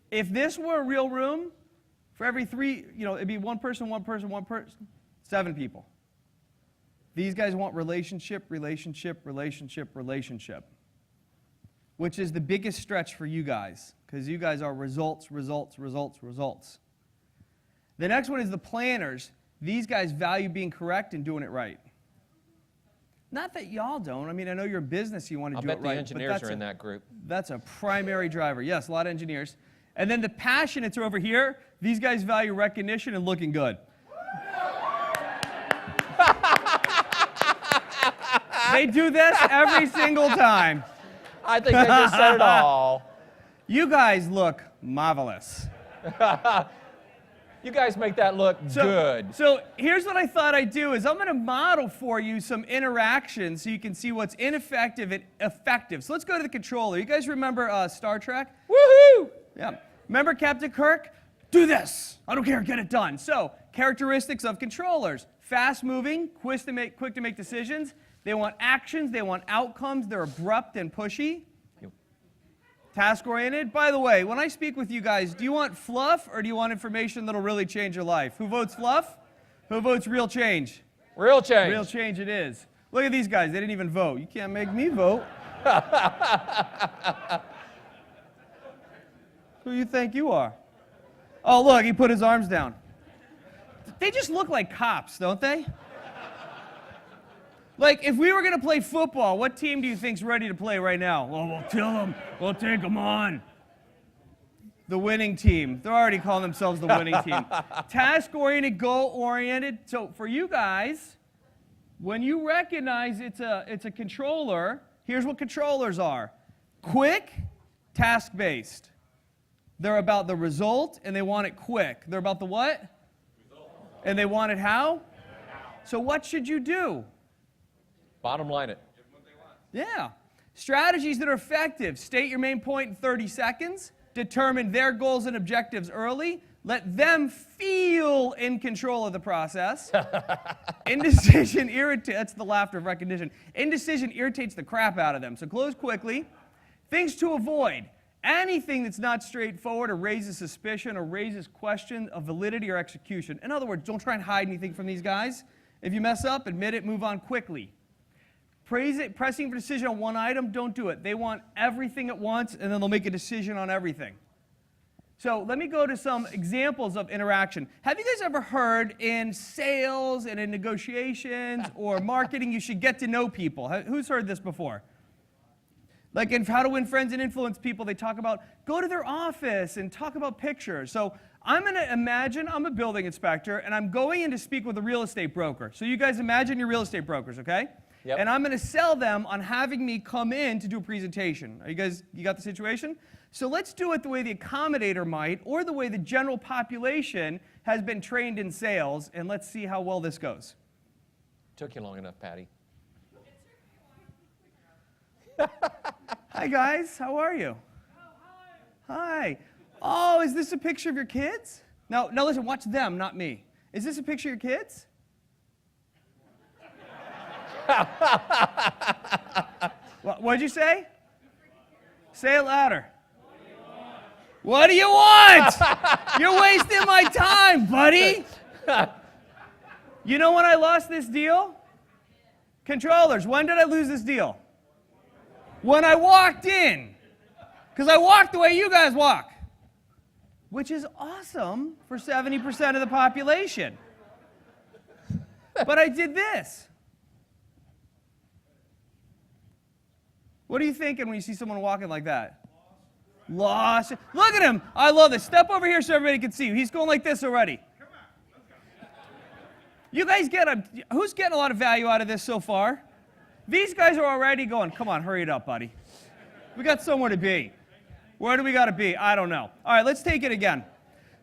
If this were a real room, for every 3, it'd be one person, 7 people. These guys want relationship, relationship, relationship, relationship, which is the biggest stretch for you guys, because you guys are results, results, results, results. The next one is the planners. These guys value being correct and doing it right. Not that y'all don't. I mean, I know you're in business, you want to do it right. I bet the engineers are in that group. That's a primary driver. Yes, a lot of engineers. And then the passionates are over here. These guys value recognition and looking good. They do this every single time. I think I just said it all. You guys look marvelous. You guys make that look good. So here's what I thought I'd do is I'm going to model for you some interactions so you can see what's ineffective and effective. So let's go to the controller. You guys remember Star Trek? Woohoo! Yeah. Remember Captain Kirk? Do this. I don't care. Get it done. So characteristics of controllers. Fast-moving, quick to make decisions. They want actions. They want outcomes. They're abrupt and pushy. Task-oriented. By the way, when I speak with you guys, do you want fluff or do you want information that'll really change your life? Who votes fluff? Who votes real change? Real change. Real change it is. Look at these guys. They didn't even vote. You can't make me vote. Who you think you are? Oh, look, he put his arms down. They just look like cops, don't they? Like, if we were going to play football, what team do you think's ready to play right now? Well, we'll kill them. We'll take them on. The winning team. They're already calling themselves the winning team. Task-oriented, goal-oriented. So for you guys, when you recognize it's a controller, here's what controllers are. Quick, task-based. They're about the result, and they want it quick. They're about the what? Result. And they want it how? So what should you do? Bottom line it. Yeah. Strategies that are effective. State your main point in 30 seconds. Determine their goals and objectives early. Let them feel in control of the process. Indecision irritates, that's the laughter of recognition. Indecision irritates the crap out of them. So close quickly. Things to avoid. Anything that's not straightforward or raises suspicion or raises question of validity or execution. In other words, don't try and hide anything from these guys. If you mess up, admit it, move on quickly. Pressing for decision on one item, don't do it. They want everything at once, and then they'll make a decision on everything. So let me go to some examples of interaction. Have you guys ever heard in sales and in negotiations or marketing, you should get to know people? Who's heard this before? Like in How to Win Friends and Influence People, they talk about go to their office and talk about pictures. So I'm going to imagine I'm a building inspector, and I'm going in to speak with a real estate broker. So you guys imagine you're real estate brokers, okay? Yep. And I'm going to sell them on having me come in to do a presentation. Are you guys, you got the situation? So let's do it the way the accommodator might, or the way the general population has been trained in sales, and let's see how well this goes. Took you long enough, Patty. Hi, guys. How are you? Hi. Oh, is this a picture of your kids? No, listen, watch them, not me. Is this a picture of your kids? What did you say? Say it louder. What do you want? You're wasting my time, buddy. You know when I lost this deal? Controllers, when did I lose this deal? When I walked in. Because I walked the way you guys walk. Which is awesome for 70% of the population. But I did this. What are you thinking when you see someone walking like that? Lost. Look at him. I love this. Step over here so everybody can see you. He's going like this already. You guys who's getting a lot of value out of this so far? These guys are already going, come on, hurry it up, buddy. We got somewhere to be. Where do we got to be? I don't know. All right, let's take it again.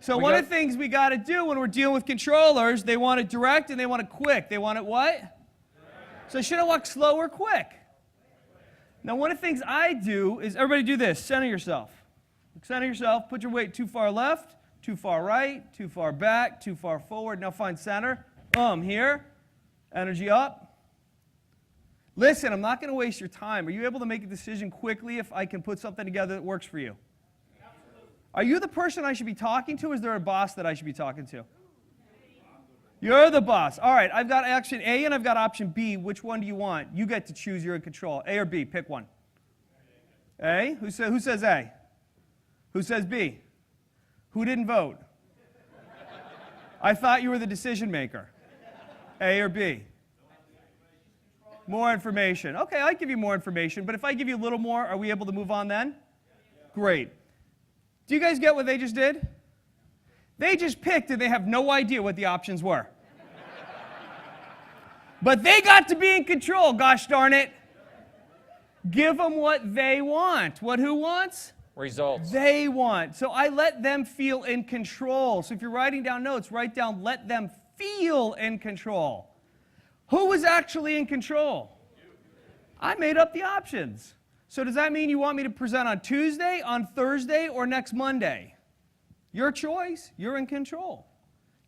So one of the things we got to do when we're dealing with controllers, they want it direct and they want it quick. They want it what? Direct. So should I walk slow or quick? Now, one of the things I do is, everybody do this. Center yourself. Center yourself. Put your weight too far left, too far right, too far back, too far forward. Now find center. Here. Energy up. Listen, I'm not going to waste your time. Are you able to make a decision quickly if I can put something together that works for you? Absolutely. Are you the person I should be talking to, or is there a boss that I should be talking to? You're the boss. All right, I've got option A and I've got option B. Which one do you want? You get to choose. You're in control. A or B? Pick one. A? Who says A? Who says B? Who didn't vote? I thought you were the decision maker. A or B? More information. Okay, I'll give you more information, but if I give you a little more, are we able to move on then? Great. Do you guys get what they just did? They just picked and they have no idea what the options were. But they got to be in control, gosh darn it. Give them what they want. What who wants? Results. they want. So I let them feel in control. So if you're writing down notes, write down, let them feel in control. Who was actually in control? I made up the options. So does that mean you want me to present on Tuesday, on Thursday, or next Monday? Your choice. You're in control.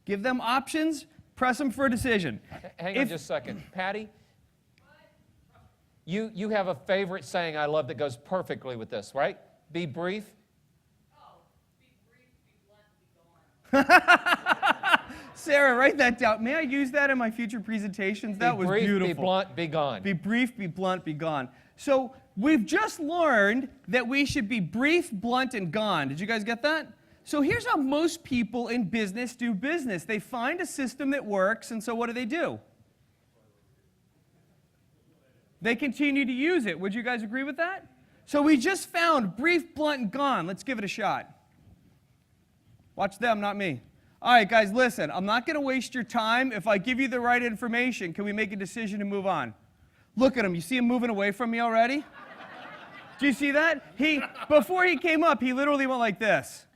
Give them options. Press them for a decision. Hang on just a second. Patty, you have a favorite saying I love that goes perfectly with this, right? Be brief. Oh, be brief, be blunt, be gone. Sarah, write that down. May I use that in my future presentations? That was Be brief, beautiful. be blunt, be gone. Be brief, be blunt, be gone. So we've just learned that we should be brief, blunt, and gone. Did you guys get that? So here's how most people in business do business. They find a system that works, and so what do? They continue to use it. Would you guys agree with that? So we just found brief, blunt, and gone. Let's give it a shot. Watch them, not me. All right, guys, listen. I'm not going to waste your time. If I give you the right information, can we make a decision to move on? Look at him. You see him moving away from me already? Do you see that? Before he came up, he literally went like this.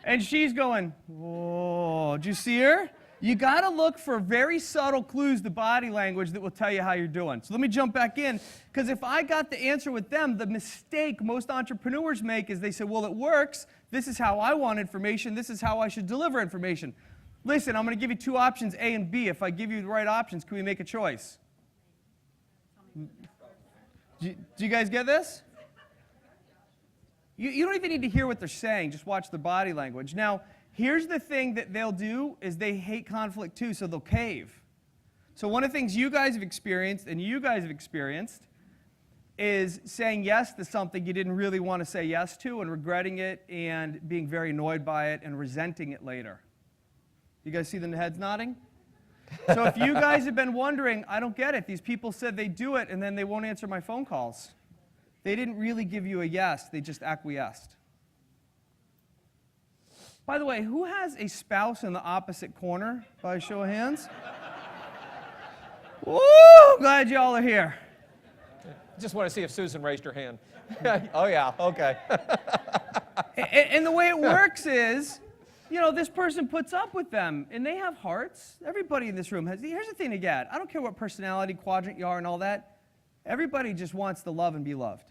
And she's going, whoa. Do you see her? You got to look for very subtle clues to body language that will tell you how you're doing. So let me jump back in, because if I got the answer with them, the mistake most entrepreneurs make is they say, well, it works. This is how I want information. This is how I should deliver information. Listen, I'm going to give you two options, A and B. If I give you the right options, can we make a choice? Do you guys get this? You don't even need to hear what they're saying. Just watch their body language. Now, here's the thing that they'll do is they hate conflict too, so they'll cave. So one of the things you guys have experienced is saying yes to something you didn't really want to say yes to and regretting it and being very annoyed by it and resenting it later. You guys see the heads nodding? So if you guys have been wondering, I don't get it. These people said they do it and then they won't answer my phone calls. They didn't really give you a yes. They just acquiesced. By the way, who has a spouse in the opposite corner, by a show of hands? Woo! Glad y'all are here. Just want to see if Susan raised her hand. Oh, yeah, okay. And the way it works is, this person puts up with them, and they have hearts. Everybody in this room has. Here's the thing to get. I don't care what personality quadrant you are and all that. Everybody just wants to love and be loved.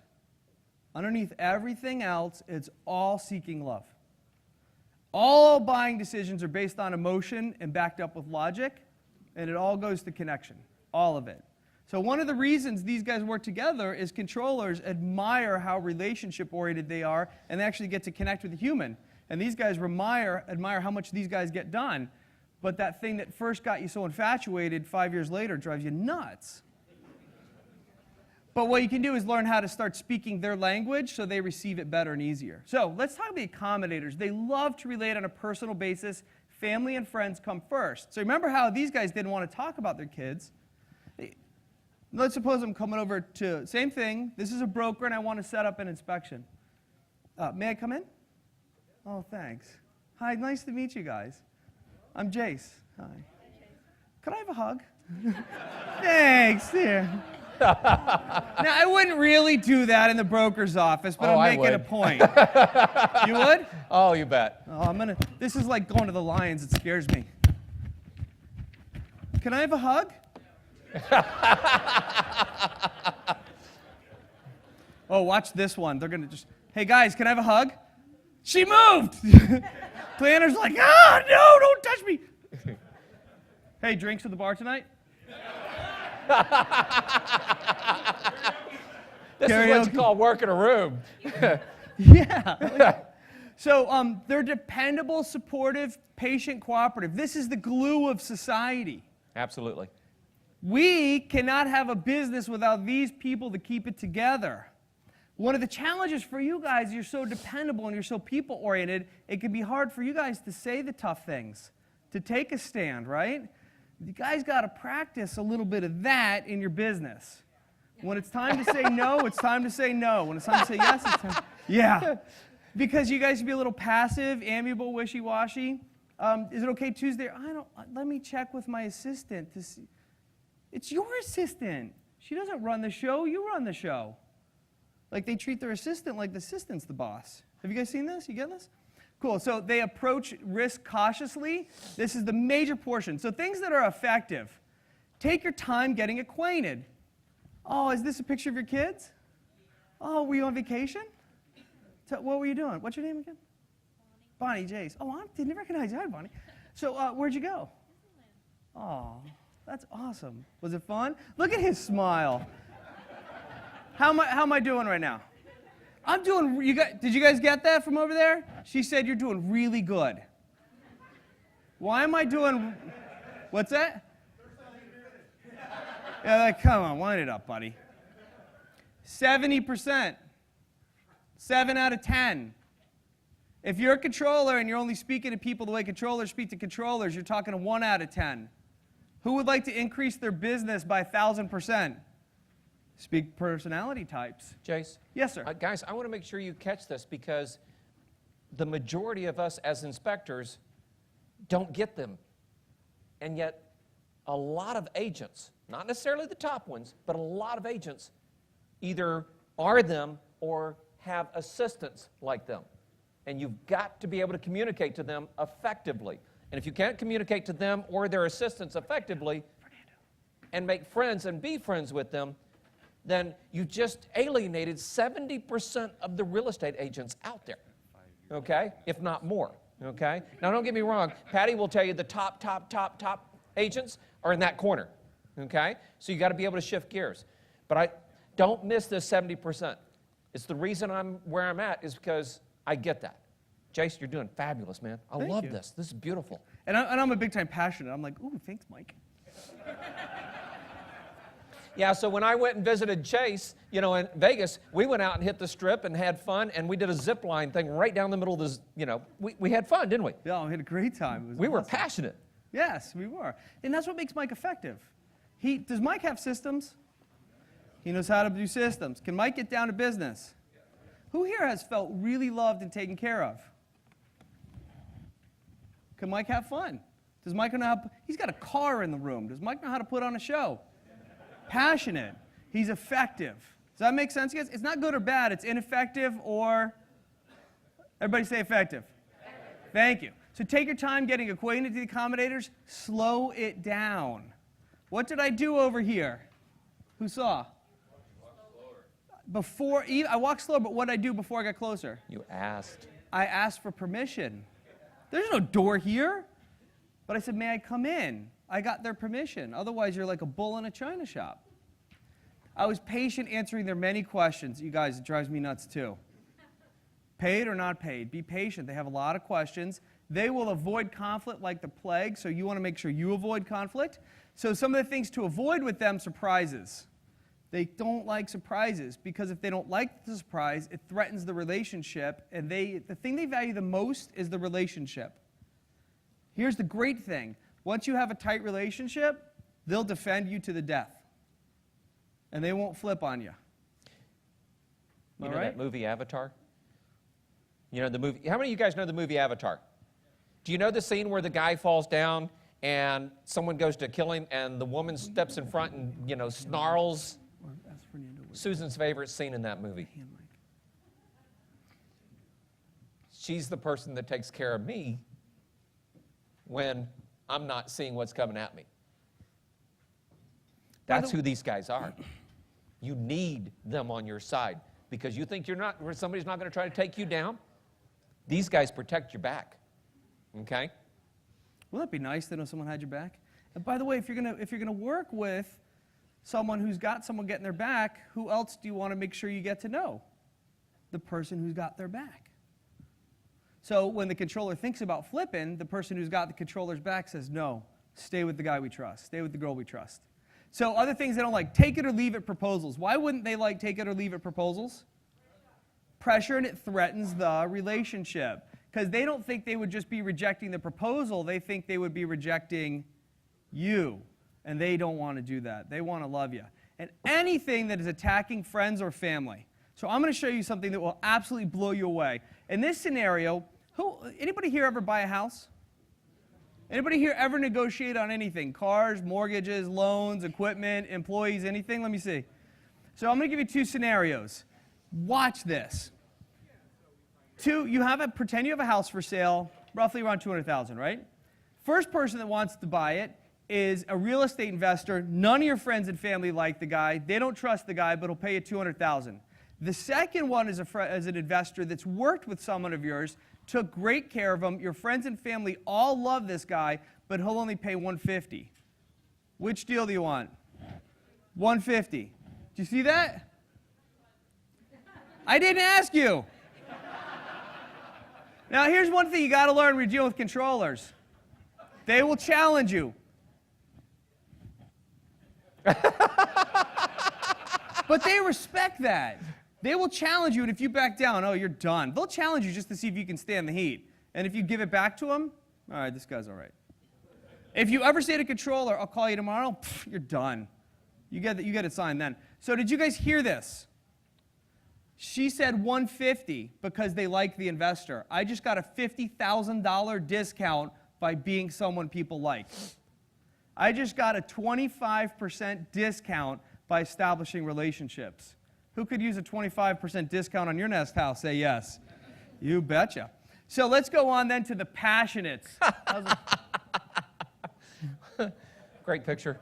Underneath everything else, it's all seeking love. All buying decisions are based on emotion and backed up with logic, and it all goes to connection, all of it. So one of the reasons these guys work together is controllers admire how relationship-oriented they are, and they actually get to connect with a human. And these guys admire how much these guys get done, but that thing that first got you so infatuated 5 years later drives you nuts. But what you can do is learn how to start speaking their language so they receive it better and easier. So let's talk about the accommodators. They love to relate on a personal basis. Family and friends come first. So remember how these guys didn't want to talk about their kids. Let's suppose I'm coming over to, same thing. This is a broker and I want to set up an inspection. May I come in? Oh, thanks. Hi, nice to meet you guys. I'm Jace. Hi. Could I have a hug? Thanks, dear. Now, I wouldn't really do that in the broker's office, but I'm making a point. You would? Oh, you bet. Oh, this is like going to the Lions. It scares me. Can I have a hug? Oh, watch this one. They're going to just, hey, guys, can I have a hug? She moved. Planner's like, no, don't touch me. Hey, drinks at the bar tonight? This is what you call working a room. Yeah. So they're dependable, supportive, patient, cooperative. This is the glue of society. Absolutely. We cannot have a business without these people to keep it together. One of the challenges for you guys, you're so dependable and you're so people-oriented, it can be hard for you guys to say the tough things, to take a stand, right? You guys got to practice a little bit of that in your business. When it's time to say no, it's time to say no. When it's time to say yes, it's time. Yeah. Because you guys should be a little passive, amiable, wishy-washy. Is it okay Tuesday? Let me check with my assistant to see. It's your assistant. She doesn't run the show. You run the show. Like they treat their assistant like the assistant's the boss. Have you guys seen this? You get this? Cool. So they approach risk cautiously. This is the major portion. So things that are effective. Take your time getting acquainted. Oh, is this a picture of your kids? Oh, were you on vacation? What were you doing? What's your name again? Bonnie, Jace. Oh, I didn't recognize you. Hi, Bonnie. So where'd you go? Oh, that's awesome. Was it fun? Look at his smile. How am I doing right now? I'm doing, did you guys get that from over there? She said you're doing really good. Why am I doing, what's that? Yeah, like, come on, wind it up, buddy. 70%. 7 out of 10. If you're a controller and you're only speaking to people the way controllers speak to controllers, you're talking a 1 out of 10. Who would like to increase their business by 1,000%? Speak personality types. Jace? Yes, sir. Guys, I want to make sure you catch this because the majority of us as inspectors don't get them. And yet, a lot of agents, not necessarily the top ones, but a lot of agents either are them or have assistants like them. And you've got to be able to communicate to them effectively. And if you can't communicate to them or their assistants effectively and make friends and be friends with them, then you just alienated 70% of the real estate agents out there, okay? If not more, okay? Now, don't get me wrong. Patty will tell you the top agents are in that corner, okay? So you got to be able to shift gears. But don't miss this 70%. It's the reason I'm where I'm at is because I get that. Jace, you're doing fabulous, man. I love this. This is beautiful. And I'm a big-time passionate. I'm like, ooh, thanks, Mike. Yeah, so when I went and visited Chase, in Vegas, we went out and hit the strip and had fun, and we did a zip line thing right down the middle of this, we had fun, didn't we? Yeah, we had a great time. We were passionate. Yes, we were. And that's what makes Mike effective. Does Mike have systems? He knows how to do systems. Can Mike get down to business? Who here has felt really loved and taken care of? Can Mike have fun? Does Mike know how, he's got a car in the room. Does Mike know how to put on a show? Passionate. He's effective. Does that make sense, guys? It's not good or bad. It's ineffective or, everybody say effective. Thank you. So take your time getting acquainted to the accommodators. Slow it down. What did I do over here? Who saw? I walked slower, but what did I do before I got closer? You asked. I asked for permission. There's no door here. But I said, may I come in? I got their permission. Otherwise, you're like a bull in a china shop. I was patient answering their many questions. You guys, it drives me nuts too. Paid or not paid, be patient. They have a lot of questions. They will avoid conflict like the plague, so you want to make sure you avoid conflict. So some of the things to avoid with them, surprises. They don't like surprises because if they don't like the surprise, it threatens the relationship, and the thing they value the most is the relationship. Here's the great thing. Once you have a tight relationship, they'll defend you to the death. And they won't flip on you. You know that movie Avatar? You know the movie. How many of you guys know the movie Avatar? Do you know the scene where the guy falls down and someone goes to kill him and the woman steps in front and, snarls? Susan's favorite scene in that movie. She's the person that takes care of me when I'm not seeing what's coming at me. That's who these guys are. You need them on your side because you think somebody's not going to try to take you down. These guys protect your back. Okay? Wouldn't that be nice to know someone had your back? And by the way, if you're gonna work with someone who's got someone getting their back, who else do you want to make sure you get to know? The person who's got their back. So when the controller thinks about flipping, the person who's got the controller's back says, no, stay with the guy we trust. Stay with the girl we trust. So other things they don't like, take it or leave it proposals. Why wouldn't they like take it or leave it proposals? Pressure, and it threatens the relationship. Because they don't think they would just be rejecting the proposal, they think they would be rejecting you. And they don't want to do that. They want to love you. And anything that is attacking friends or family. So I'm going to show you something that will absolutely blow you away. In this scenario, anybody here ever buy a house? Anybody here ever negotiate on anything? Cars, mortgages, loans, equipment, employees, anything? Let me see. So I'm going to give you two scenarios. Watch this. Pretend you have a house for sale, roughly around $200,000, right? First person that wants to buy it is a real estate investor. None of your friends and family like the guy. They don't trust the guy, but he'll pay you $200,000. The second one is an investor that's worked with someone of yours, took great care of him. Your friends and family all love this guy, but he'll only pay $150. Which deal do you want? $150. Do you see that? I didn't ask you. Now, here's one thing you got to learn when you're dealing with controllers. They will challenge you. But they respect that. They will challenge you, and if you back down, oh, you're done. They'll challenge you just to see if you can stand the heat. And if you give it back to them, all right, this guy's all right. If you ever say to controller, I'll call you tomorrow, you're done. You get it signed then. So did you guys hear this? She said $150 because they like the investor. I just got a $50,000 discount by being someone people like. I just got a 25% discount by establishing relationships. Who could use a 25% discount on your next house? Say yes. You betcha. So let's go on then to the passionates. Great picture.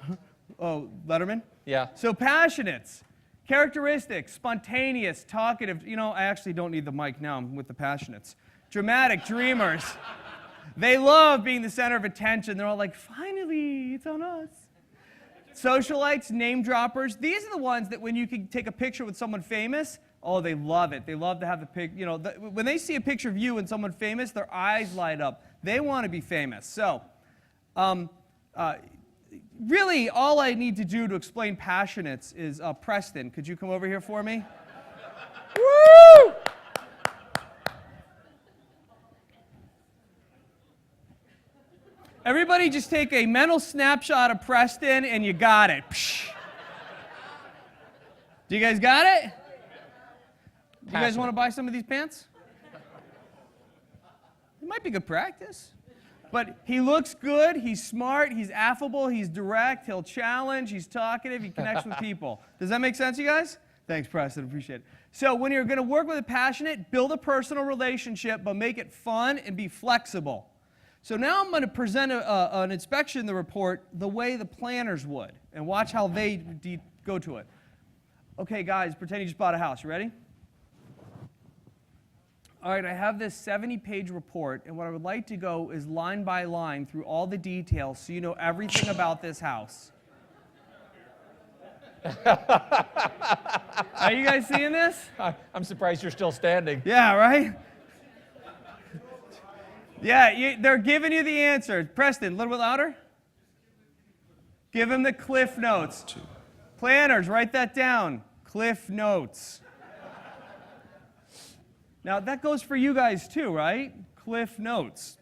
Oh, Letterman? Yeah. So passionates. Characteristics, spontaneous, talkative. You know, I actually don't need the mic now. I'm with the passionates. Dramatic, dreamers. They love being the center of attention. They're all like, finally, it's on us. Socialites, name droppers. These are the ones that when you can take a picture with someone famous, oh, they love it. They love to have the pic. You know, when they see a picture of you and someone famous, their eyes light up. They want to be famous. So, really, all I need to do to explain passionates is Preston. Could you come over here for me? Woo! Everybody just take a mental snapshot of Preston and you got it. Psh. Do you guys got it? Do you guys want to buy some of these pants? It might be good practice. But he looks good, he's smart, he's affable, he's direct, he'll challenge, he's talkative, he connects with people. Does that make sense, you guys? Thanks, Preston, appreciate it. So when you're going to work with a passionate, build a personal relationship, but make it fun and be flexible. So now I'm going to present an inspection in the report the way the planners would, and watch how they go to it. Okay, guys, pretend you just bought a house. You ready? All right, I have this 70-page report, and what I would like to go is line by line through all the details so you know everything about this house. Are you guys seeing this? I'm surprised you're still standing. Yeah, right? Yeah, they're giving you the answer. Preston, a little bit louder. Give him the Cliff Notes. Planners, write that down. Cliff Notes. Now, that goes for you guys too, right? Cliff Notes.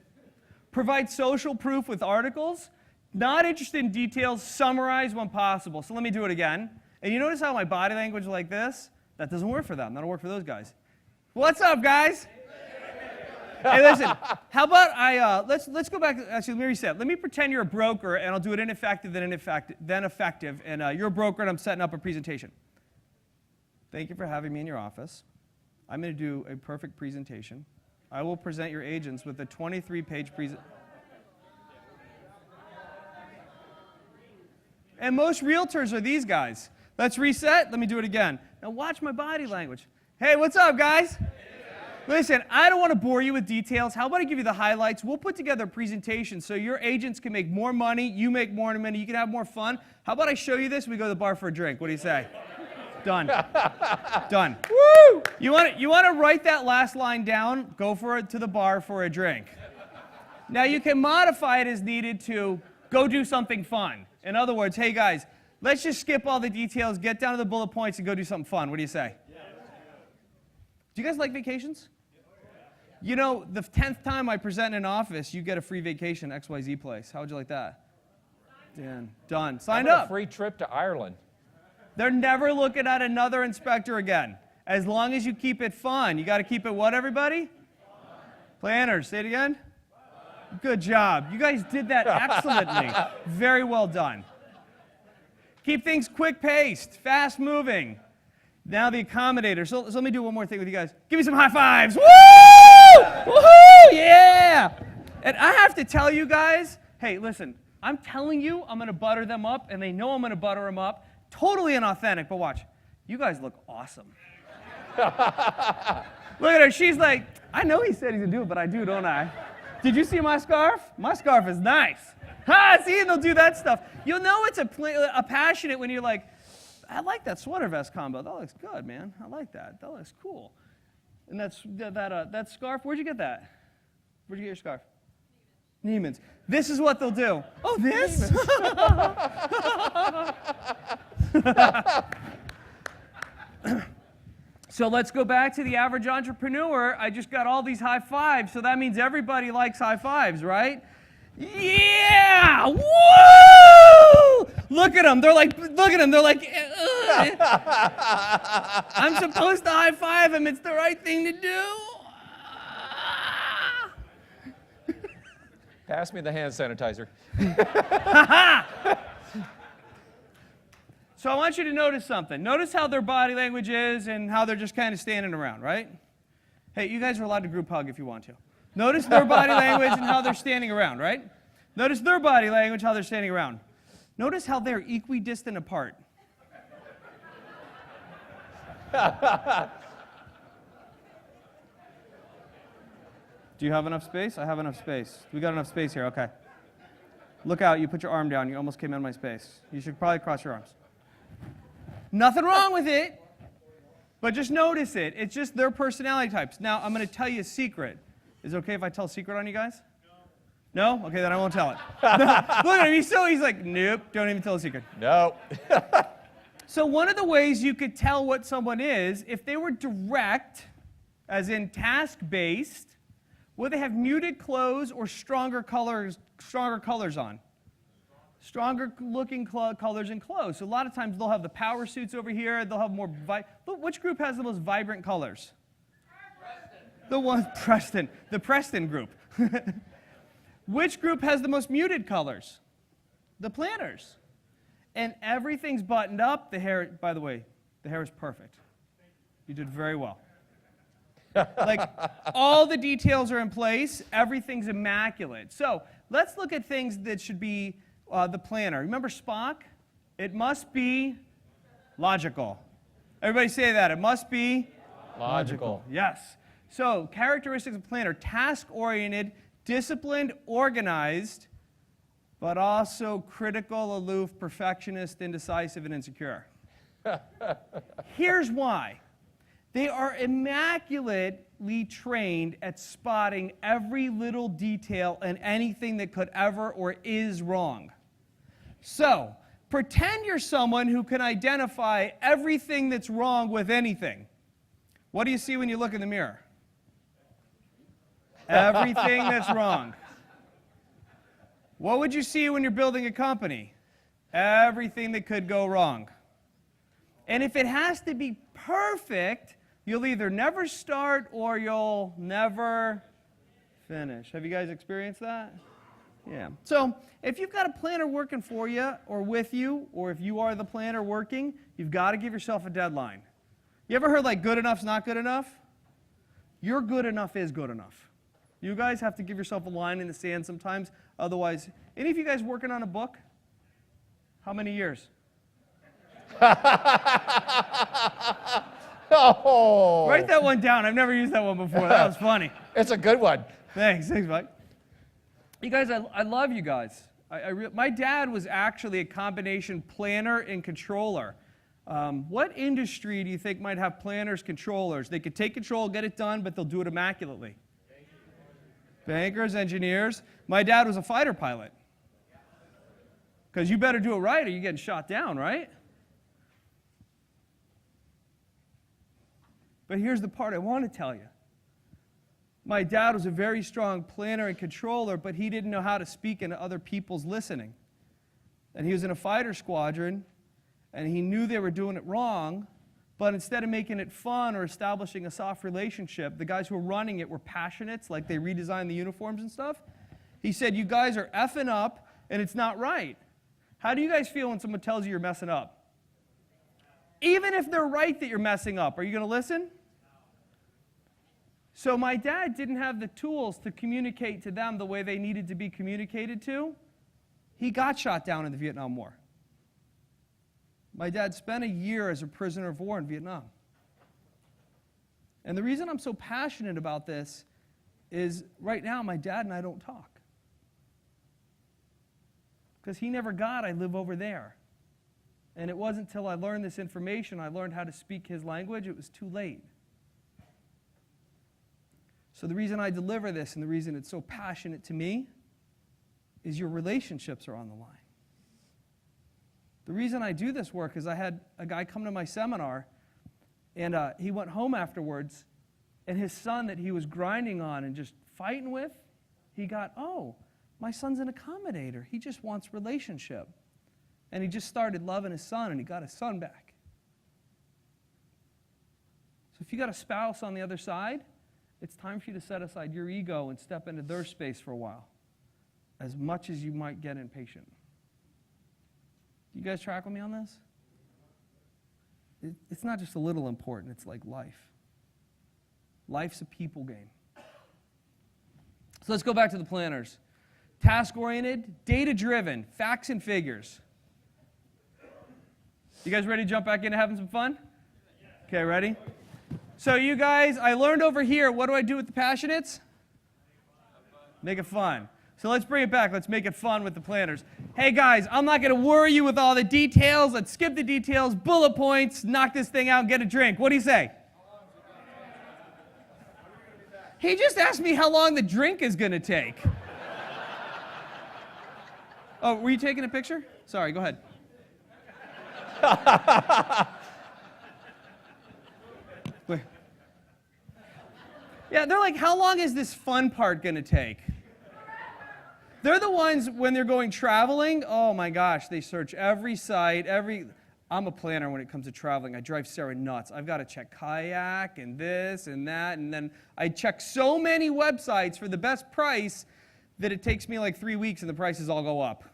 Provide social proof with articles. Not interested in details, summarize when possible. So let me do it again. And you notice how my body language is like this? That doesn't work for them. That'll work for those guys. What's up, guys? Hey, listen, how about let's go back, actually, let me reset. Let me pretend you're a broker, and I'll do it ineffective, then effective, and you're a broker, and I'm setting up a presentation. Thank you for having me in your office. I'm going to do a perfect presentation. I will present your agents with a 23-page presentation. And most realtors are these guys. Let's reset. Let me do it again. Now watch my body language. Hey, what's up, guys? Listen, I don't want to bore you with details. How about I give you the highlights? We'll put together a presentation so your agents can make more money, you make more money, you can have more fun. How about I show you this? We go to the bar for a drink. What do you say? Done. Done. Woo! You want to write that last line down? Go to the bar for a drink. Now you can modify it as needed to go do something fun. In other words, hey guys, let's just skip all the details, get down to the bullet points, and go do something fun. What do you say? Do you guys like vacations? You know, the 10th time I present in an office, you get a free vacation at XYZ place. How would you like that? Done. Signed up. A free trip to Ireland. They're never looking at another inspector again. As long as you keep it fun. You got to keep it what, everybody? Fun. Planners, say it again. Fun. Good job. You guys did that excellently. Very well done. Keep things quick-paced, fast-moving. Now the accommodator. So let me do one more thing with you guys. Give me some high fives. Woo! Woohoo! Yeah! And I have to tell you guys, hey, listen, I'm telling you I'm going to butter them up, and they know I'm going to butter them up. Totally inauthentic, but watch. You guys look awesome. Look at her. She's like, I know he said he's going to do it, but I do, don't I? Did you see my scarf? My scarf is nice. Ha! See, and they'll do that stuff. You'll know it's a passionate when you're like, I like that sweater vest combo. That looks good, man. I like that. That looks cool. And that scarf, where'd you get that? Where'd you get your scarf? Neiman's. This is what they'll do. Oh, this? So let's go back to the average entrepreneur. I just got all these high fives, so that means everybody likes high fives, right? Yeah! Woo! Look at them. They're like, look at them. They're like, I'm supposed to high five him. It's the right thing to do. Pass me the hand sanitizer. So I want you to notice something. Notice how their body language is and how they're just kind of standing around, right? Hey, you guys are allowed to group hug if you want to. Notice their body language and how they're standing around, right? Notice their body language, how they're standing around. Notice how they're equidistant apart. Do you have enough space? I have enough space. We got enough space here, okay. Look out, you put your arm down. You almost came out of my space. You should probably cross your arms. Nothing wrong with it, but just notice it. It's just their personality types. Now, I'm going to tell you a secret. Is it okay if I tell a secret on you guys? No? No? Okay, then I won't tell it. Look at him. He's like, nope, don't even tell a secret. No. So one of the ways you could tell what someone is, if they were direct, as in task-based, would they have muted clothes or stronger colors on? Stronger looking colors and clothes. So a lot of times they'll have the power suits over here. They'll have more. Look, which group has the most vibrant colors? Preston. The Preston group. Which group has the most muted colors? The planners. And everything's buttoned up. The hair, by the way, the hair is perfect. You did very well. Like, all the details are in place. Everything's immaculate. So let's look at things that should be the planner. Remember Spock? It must be logical. Everybody say that. It must be Logical. Yes. So characteristics of planner: task-oriented, disciplined, organized, but also critical, aloof, perfectionist, indecisive, and insecure. Here's why. They are immaculately trained at spotting every little detail and anything that could ever or is wrong. So, pretend you're someone who can identify everything that's wrong with anything. What do you see when you look in the mirror? Everything that's wrong. What would you see when you're building a company? Everything that could go wrong. And if it has to be perfect, you'll either never start or you'll never finish. Have you guys experienced that? Yeah. So if you've got a planner working for you or with you, or if you are the planner working, you've got to give yourself a deadline. You ever heard like good enough's not good enough? Your good enough is good enough. You guys have to give yourself a line in the sand sometimes. Otherwise, any of you guys working on a book? How many years? Oh. Write that one down. I've never used that one before. That was funny. It's a good one. Thanks, Mike. You guys, I love you guys. My dad was actually a combination planner and controller. What industry do you think might have planners, controllers? They could take control, get it done, but they'll do it immaculately. Bankers, engineers. My dad was a fighter pilot. Because you better do it right or you're getting shot down, right? But here's the part I want to tell you. My dad was a very strong planner and controller, but he didn't know how to speak into other people's listening. And he was in a fighter squadron, and he knew they were doing it wrong, but instead of making it fun or establishing a soft relationship, the guys who were running it were passionates, like they redesigned the uniforms and stuff. He said, you guys are effing up, and it's not right. How do you guys feel when someone tells you you're messing up? Even if they're right that you're messing up, are you going to listen? So my dad didn't have the tools to communicate to them the way they needed to be communicated to. He got shot down in the Vietnam War. My dad spent a year as a prisoner of war in Vietnam. And the reason I'm so passionate about this is right now my dad and I don't talk. Because he never got, I live over there. And it wasn't until I learned this information, I learned how to speak his language, it was too late. So the reason I deliver this and the reason it's so passionate to me is your relationships are on the line. The reason I do this work is I had a guy come to my seminar, and he went home afterwards, and his son that he was grinding on and just fighting with, he got, oh, my son's an accommodator. He just wants relationship. And he just started loving his son, and he got his son back. So if you got a spouse on the other side, it's time for you to set aside your ego and step into their space for a while, as much as you might get impatient. You guys track with me on this? It's not just a little important, it's like life. Life's a people game. So let's go back to the planners. Task-oriented, data-driven, facts and figures. You guys ready to jump back into having some fun? Okay, ready? So you guys, I learned over here, what do I do with the passionates? Make it fun. So let's bring it back. Let's make it fun with the planners. Hey guys, I'm not going to worry you with all the details. Let's skip the details, bullet points, knock this thing out, and get a drink. What do you say? He just asked me how long the drink is going to take. Oh, were you taking a picture? Sorry, go ahead. Wait. Yeah, they're like, how long is this fun part going to take? They're the ones, when they're going traveling, oh my gosh, they search every site, I'm a planner when it comes to traveling. I drive Sarah nuts. I've got to check kayak and this and that, and then I check so many websites for the best price that it takes me like 3 weeks and the prices all go up.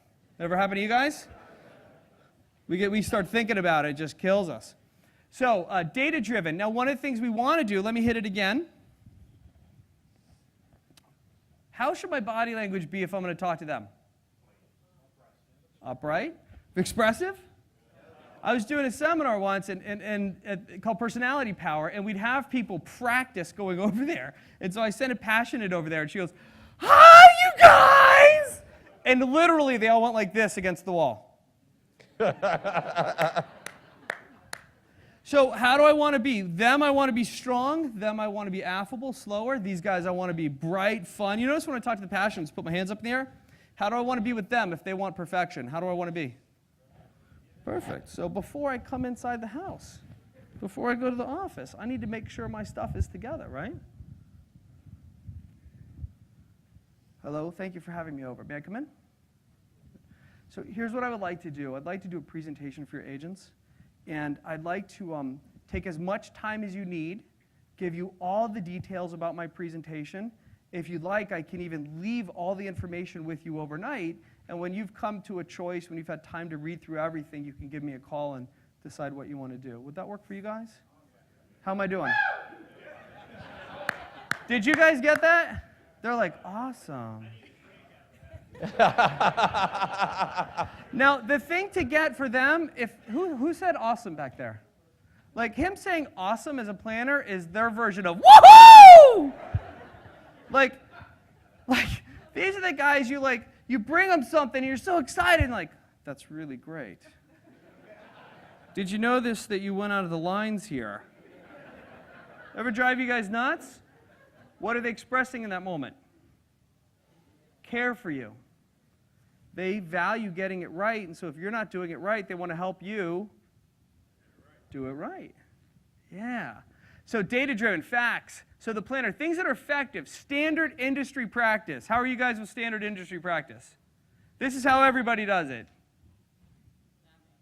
Ever happen to you guys? We start thinking about it, it just kills us. So, data-driven. Now, one of the things we want to do, let me hit it again. How should my body language be if I'm going to talk to them? Upright. Expressive? I was doing a seminar once called Personality Power, and we'd have people practice going over there. And so I sent a passionate over there, and she goes, hi, you guys! And literally, they all went like this against the wall. So how do I want to be? Them, I want to be strong. Them, I want to be affable, slower. These guys, I want to be bright, fun. You notice when I talk to the passions, put my hands up in the air? How do I want to be with them if they want perfection? How do I want to be? Perfect. So before I come inside the house, before I go to the office, I need to make sure my stuff is together, right? Hello, thank you for having me over. May I come in? So here's what I would like to do. I'd like to do a presentation for your agents. And I'd like to take as much time as you need, give you all the details about my presentation. If you'd like, I can even leave all the information with you overnight. And when you've come to a choice, when you've had time to read through everything, you can give me a call and decide what you want to do. Would that work for you guys? How am I doing? Did you guys get that? They're like, awesome. Now, the thing to get for them, who said awesome back there? Like, him saying awesome as a planner is their version of woohoo! Like, these are the guys you bring them something, and you're so excited, and like, that's really great. Did you notice that you went out of the lines here? Ever drive you guys nuts? What are they expressing in that moment? Care for you. They value getting it right, and so if you're not doing it right, they want to help you do it right. Yeah. So data-driven, facts. So the planner, things that are effective, standard industry practice. How are you guys with standard industry practice? This is how everybody does it.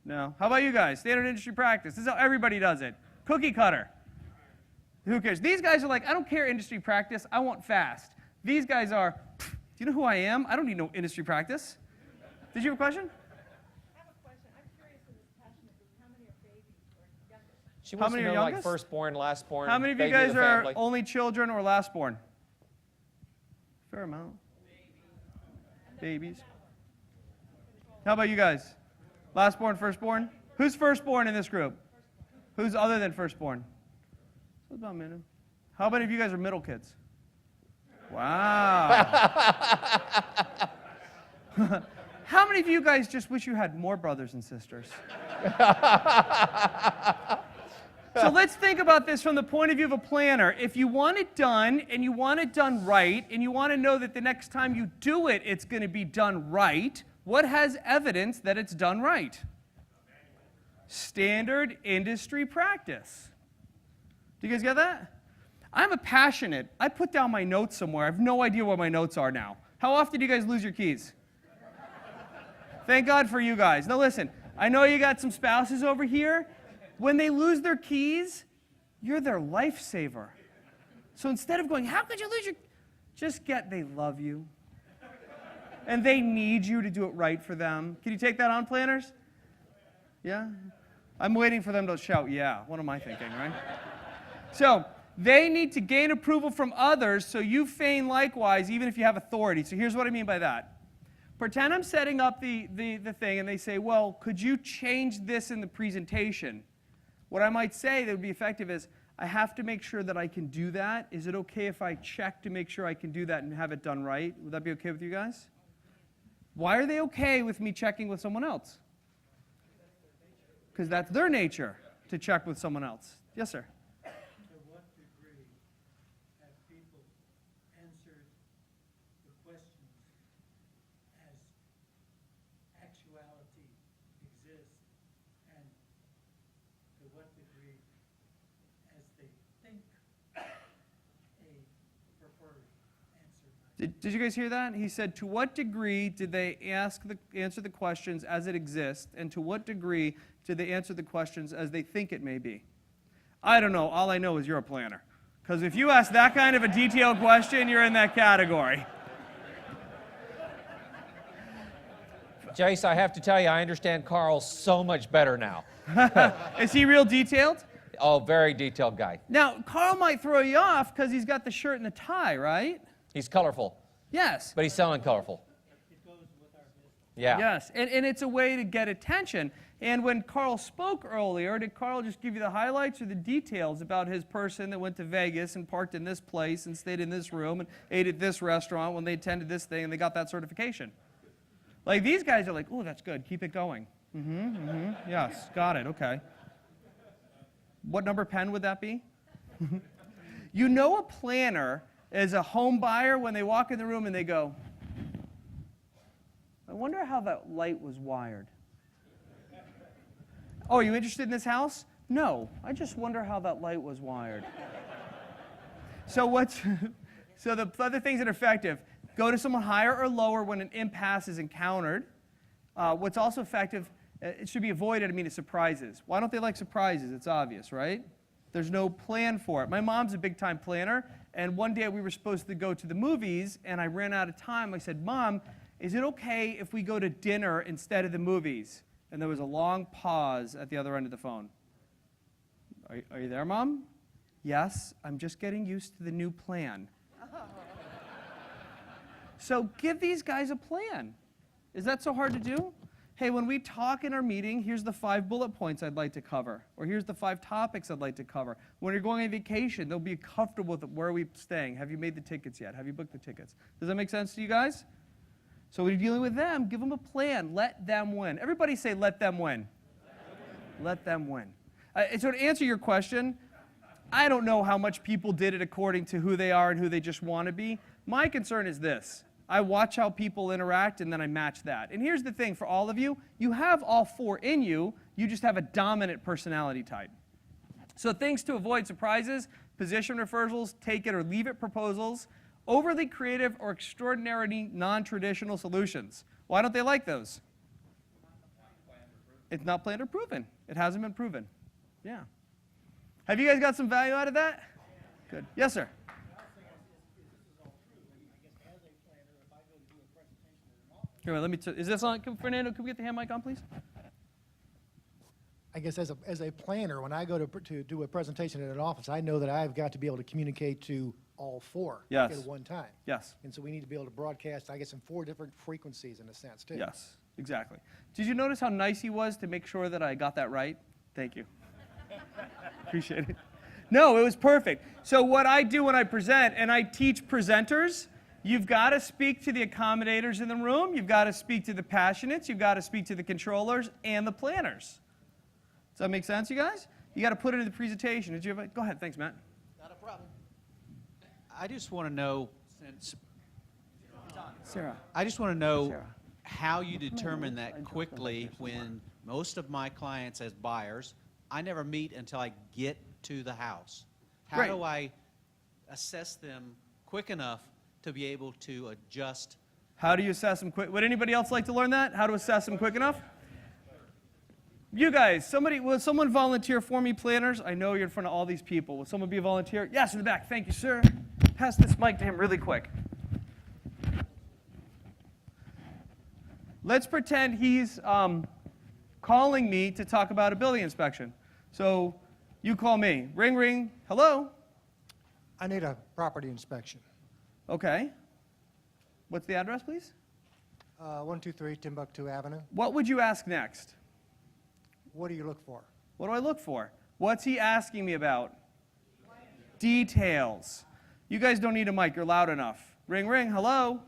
No. How about you guys? Standard industry practice. This is how everybody does it. Cookie cutter. Who cares? These guys are like, I don't care industry practice. I want fast. These guys are, do you know who I am? I don't need no industry practice. Did you have a question? I have a question. I'm curious in this passionate group, how many are babies or young She How wants many to are know like youngest? firstborn, lastborn, How many of you baby of guys the are family. only children or lastborn? Fair amount. Babies. How about you guys? Lastborn, firstborn? Who's firstborn in this group? Who's other than firstborn? So about a minute. How many of you guys are middle kids? Wow. How many of you guys just wish you had more brothers and sisters? So let's think about this from the point of view of a planner. If you want it done, and you want it done right, and you want to know that the next time you do it, it's going to be done right, what has evidence that it's done right? Standard industry practice. Do you guys get that? I'm a passionate. I put down my notes somewhere. I have no idea where my notes are now. How often do you guys lose your keys? Thank God for you guys. Now listen, I know you got some spouses over here. When they lose their keys, you're their lifesaver. So instead of going, how could you lose your... Just get, they love you. And they need you to do it right for them. Can you take that on, planners? Yeah? I'm waiting for them to shout, yeah. What am I thinking, right? So they need to gain approval from others, so you feign likewise, even if you have authority. So here's what I mean by that. Pretend I'm setting up the thing, and they say, well, could you change this in the presentation? What I might say that would be effective is, I have to make sure that I can do that. Is it okay if I check to make sure I can do that and have it done right? Would that be okay with you guys? Why are they okay with me checking with someone else? Because that's their nature, to check with someone else. Yes, sir? To what degree have people answered the questions as actuality exists, and to what degree as they think a preferred answer? Did you guys hear that? He said, to what degree did they answer the questions as it exists, and to what degree did they answer the questions as they think it may be? I don't know. All I know is you're a planner. Because if you ask that kind of a detailed question, you're in that category. Jace, I have to tell you, I understand Carl so much better now. Is he real detailed? Oh, very detailed guy. Now, Carl might throw you off because he's got the shirt and the tie, right? He's colorful, Yes. but he's selling colorful. It goes with our business. Yeah. Yes, and it's a way to get attention. And when Carl spoke earlier, did Carl just give you the highlights or the details about his person that went to Vegas and parked in this place and stayed in this room and ate at this restaurant when they attended this thing and they got that certification? Like, these guys are like, oh, that's good, keep it going. Yes, got it, okay. What number pen would that be? You know a planner is a home buyer when they walk in the room and they go, I wonder how that light was wired. Oh, are you interested in this house? No, I just wonder how that light was wired. So the other things that are effective, go to someone higher or lower when an impasse is encountered. What's also effective, it should be avoided, surprises. Why don't they like surprises? It's obvious, right? There's no plan for it. My mom's a big-time planner, and one day we were supposed to go to the movies, and I ran out of time. I said, Mom, is it okay if we go to dinner instead of the movies? And there was a long pause at the other end of the phone. Are you there, Mom? Yes, I'm just getting used to the new plan. So give these guys a plan. Is that so hard to do? Hey, when we talk in our meeting, here's the 5 bullet points I'd like to cover. Or here's the 5 topics I'd like to cover. When you're going on vacation, they'll be comfortable with where are we staying. Have you made the tickets yet? Have you booked the tickets? Does that make sense to you guys? So when you're dealing with them, give them a plan. Let them win. Everybody say, let them win. Let them win. So to answer your question, I don't know how much people did it according to who they are and who they just want to be. My concern is this. I watch how people interact, and then I match that. And here's the thing for all of you. You have all 4 in you. You just have a dominant personality type. So things to avoid surprises, position reversals, take it or leave it proposals, overly creative or extraordinarily non-traditional solutions. Why don't they like those? It's not planned or proven. It hasn't been proven. Yeah. Have you guys got some value out of that? Good. Yes, sir. Here, let me. Is this on? Fernando, can we get the hand mic on, please? I guess as a planner, when I go to do a presentation at an office, I know that I've got to be able to communicate to all four Yes. at one time. Yes. And so we need to be able to broadcast, I guess, in 4 different frequencies in a sense, too. Yes, exactly. Did you notice how nice he was to make sure that I got that right? Thank you. Appreciate it. No, it was perfect. So what I do when I present, and I teach presenters, you've got to speak to the accommodators in the room, you've got to speak to the passionates, you've got to speak to the controllers and the planners. Does that make sense, you guys? You got to put it in the presentation. Did you have go ahead, thanks, Matt. Not a problem. I just want to know, since Sarah. I just want to know Sarah. how you determine that quickly when most of my clients as buyers, I never meet until I get to the house. How Great. do I assess them quick enough to be able to adjust? How do you assess them quick? Would anybody else like to learn that? How to assess them quick enough? You guys, will someone volunteer for me, planners? I know you're in front of all these people. Will someone be a volunteer? Yes, in the back. Thank you, sir. Pass this mic to him really quick. Let's pretend he's calling me to talk about a building inspection. So you call me. Ring, ring. Hello? I need a property inspection. Okay. What's the address, please? 123 Timbuktu Avenue. What would you ask next? What do you look for? What do I look for? What's he asking me about? Details. You guys don't need a mic. You're loud enough. Ring, ring. Hello?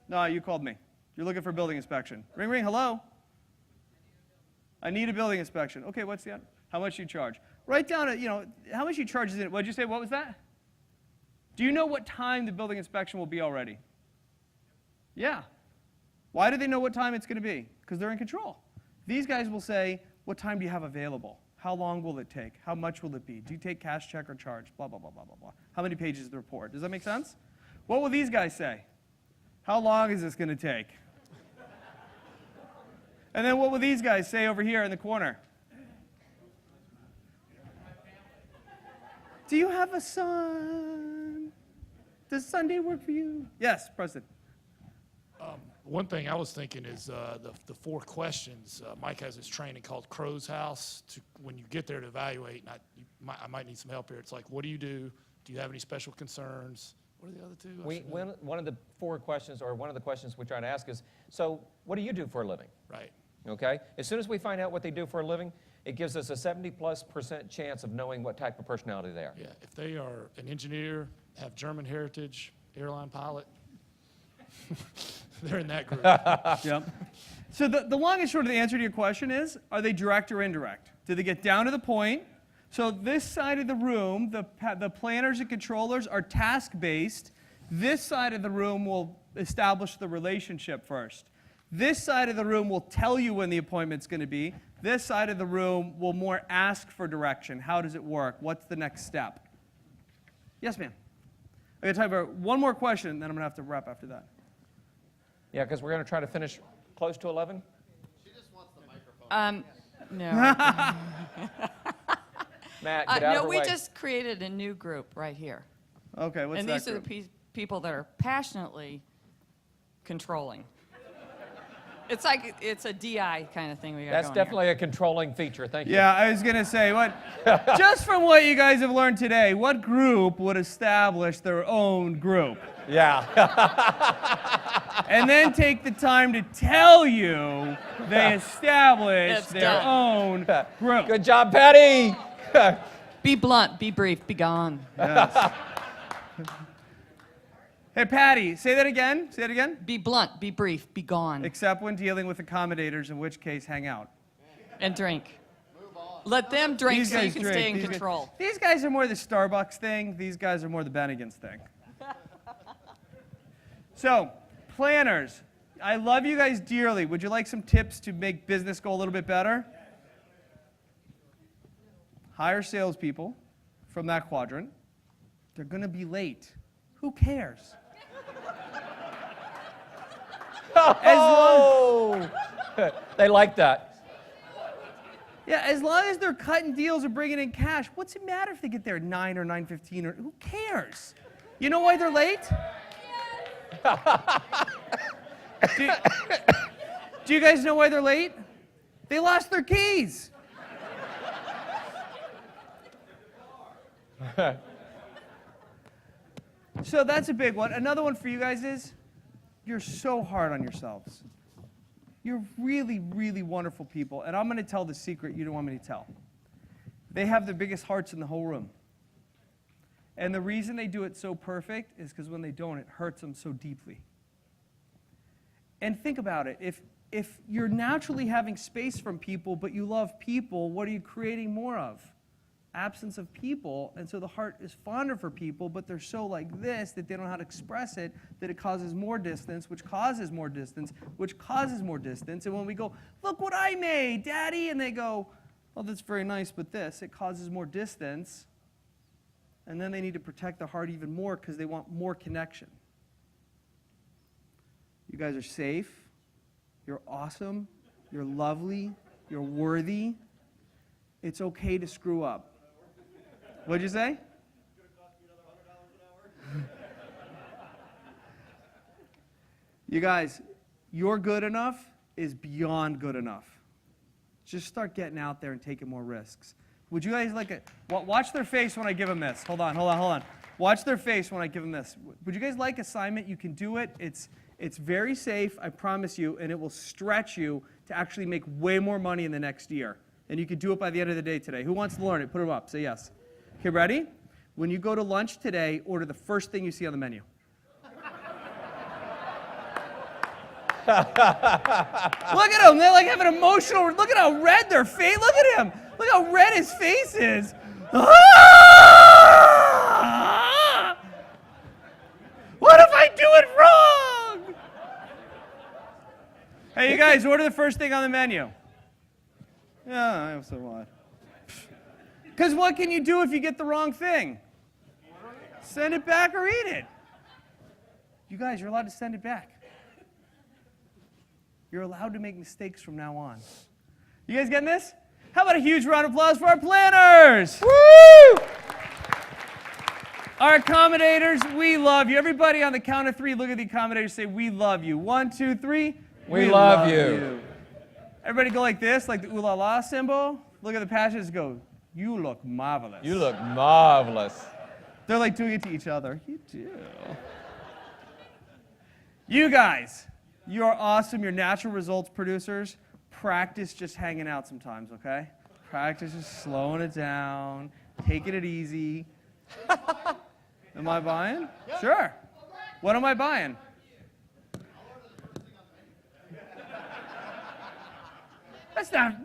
No, you called me. You're looking for a building inspection. Ring, ring. Hello? I need a building inspection. Okay, what's the how much you charge? Write down, how much you charge is in it. What did you say? What was that? Do you know what time the building inspection will be already? Yeah. Why do they know what time it's going to be? Because they're in control. These guys will say, what time do you have available? How long will it take? How much will it be? Do you take cash, check, or charge? Blah, blah, blah, blah, blah, blah. How many pages is the report? Does that make sense? What will these guys say? How long is this going to take? And then what will these guys say over here in the corner? Do you have a son? Does Sunday work for you? Yes, Preston. One thing I was thinking is the 4 questions. Mike has this training called Crow's House. When you get there to evaluate, and I might need some help here. It's like, what do you do? Do you have any special concerns? What are the other 2? One of the 4 questions, or one of the questions we try to ask is, so what do you do for a living? Right. Okay? As soon as we find out what they do for a living, it gives us a 70+% chance of knowing what type of personality they are. Yeah. If they are an engineer, have German heritage, airline pilot, they're in that group. Yep. So the long and short of the answer to your question is, are they direct or indirect? Do they get down to the point? So this side of the room, the planners and controllers are task-based. This side of the room will establish the relationship first. This side of the room will tell you when the appointment's going to be. This side of the room will more ask for direction. How does it work? What's the next step? Yes, ma'am. I got time for one more question, then I'm going to have to wrap after that. Yeah, because we're going to try to finish close to 11. No. Matt, get out of No, her we way. just created a new group right here. Okay, what's And that these are group? the people that are passionately controlling. It's like, it's a DI kind of thing we got That's going definitely a controlling feature. Thank you. Yeah, I was going to say, just from what you guys have learned today, what group would establish their own group? Yeah. And then take the time to tell you they established It's their done. own group. Good job, Patty. here. Be blunt, be brief, be gone. Yes. Hey, Patty, say that again. Say it again. Be blunt, be brief, be gone. Except when dealing with accommodators, in which case, hang out. And drink. Let them drink These so you guys can drink. stay in These guys- control. These guys are more the Starbucks thing. These guys are more the Bennigan's thing. So, planners, I love you guys dearly. Would you like some tips to make business go a little bit better? Hire salespeople from that quadrant. They're going to be late. Who cares? Oh, they like that. Yeah, as long as they're cutting deals or bringing in cash, what's it matter if they get there at 9 or 9:15 or who cares? You know why they're late? do you guys know why they're late? They lost their keys. So that's a big one. Another one for you guys is you're so hard on yourselves. You're really, really wonderful people. And I'm going to tell the secret you don't want me to tell. They have the biggest hearts in the whole room. And the reason they do it so perfect is because when they don't, it hurts them so deeply. And think about it. If you're naturally having space from people, but you love people, what are you creating more of? Absence of people. And so the heart is fonder for people, but they're so like this that they don't know how to express it, that it causes more distance, which causes more distance, which causes more distance. And when we go, look what I made, Daddy, and they go, oh, that's very nice, but this, it causes more distance. And then they need to protect the heart even more because they want more connection. You guys are safe. You're awesome. You're lovely. You're worthy. It's okay to screw up. What'd you say? You guys, you're good enough is beyond good enough. Just start getting out there and taking more risks. Would you guys like it? Watch their face when I give them this. Hold on. Watch their face when I give them this. Would you guys like assignment? You can do it. It's very safe, I promise you, and it will stretch you to actually make way more money in the next year. And you can do it by the end of the day today. Who wants to learn it? Put them up. Say yes. Okay, ready? When you go to lunch today, order the first thing you see on the menu. Look at them. They like have an emotional. Look at how red their face. Look at him. Look how red his face is. Ah! What if I do it wrong? Hey, you guys, order the first thing on the menu. Yeah, so what? Because what can you do if you get the wrong thing? Send it back or eat it. You guys, you're allowed to send it back. You're allowed to make mistakes from now on. You guys getting this? How about a huge round of applause for our planners? Woo! Our accommodators, we love you. Everybody on the count of 3, look at the accommodators, say, we love you. 1, 2, 3. We love you. Everybody go like this, like the ooh la la symbol. Look at the passengers, go, you look marvelous. You look marvelous. They're like doing it to each other. You do. You guys, you are awesome. You're natural results producers. Practice just hanging out sometimes, okay? Practice just slowing it down, taking it easy. Am I buying? Yeah. Sure. What am I buying?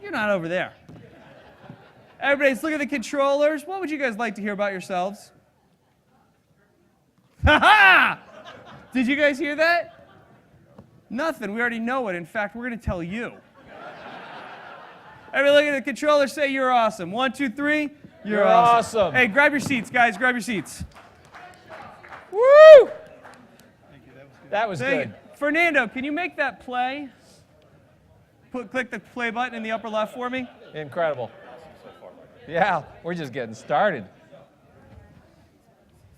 You're not over there. Everybody's look at the controllers. What would you guys like to hear about yourselves? Ha ha! Did you guys hear that? Nothing. We already know it. In fact, we're going to tell you. Everybody look at the controller, say you're awesome. 1, 2, 3. You're awesome. Hey, grab your seats, guys. Grab your seats. Woo! Thank you. That was good. Fernando, can you make that play? Click the play button in the upper left for me. Incredible. Yeah, we're just getting started.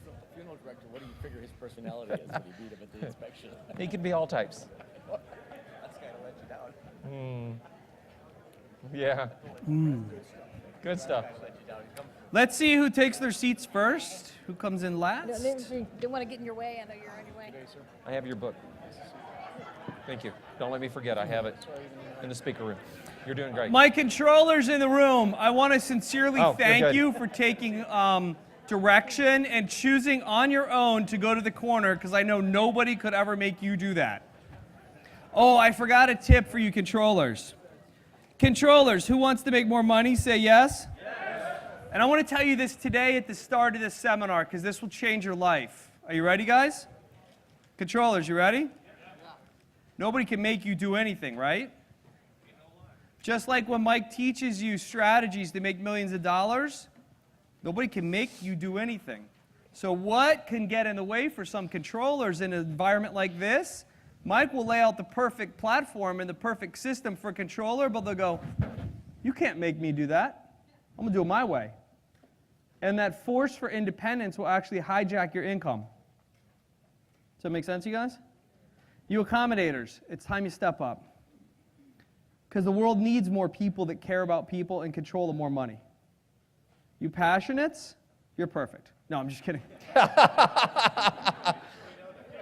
So, funeral director, what do you figure his personality is when you meet him at the inspection? He can be all types. That's kind of let you down. Yeah. Good stuff. Let's see who takes their seats first. Who comes in last? Don't want to get in your way. I know you're on your way. I have your book. Thank you. Don't let me forget. I have it in the speaker room. You're doing great. My controllers in the room, I want to sincerely thank you for taking direction and choosing on your own to go to the corner, because I know nobody could ever make you do that. Oh, I forgot a tip for you controllers. Controllers, who wants to make more money? Say yes. Yes. And I want to tell you this today at the start of this seminar, because this will change your life. Are you ready, guys? Controllers, you ready? Yeah. Nobody can make you do anything, right? Just like when Mike teaches you strategies to make millions of dollars, nobody can make you do anything. So what can get in the way for some controllers in an environment like this? Mike will lay out the perfect platform and the perfect system for a controller, but they'll go, you can't make me do that. I'm going to do it my way. And that force for independence will actually hijack your income. Does that make sense, you guys? You accommodators, it's time you step up. Because the world needs more people that care about people and control the more money. You passionates, you're perfect. No, I'm just kidding.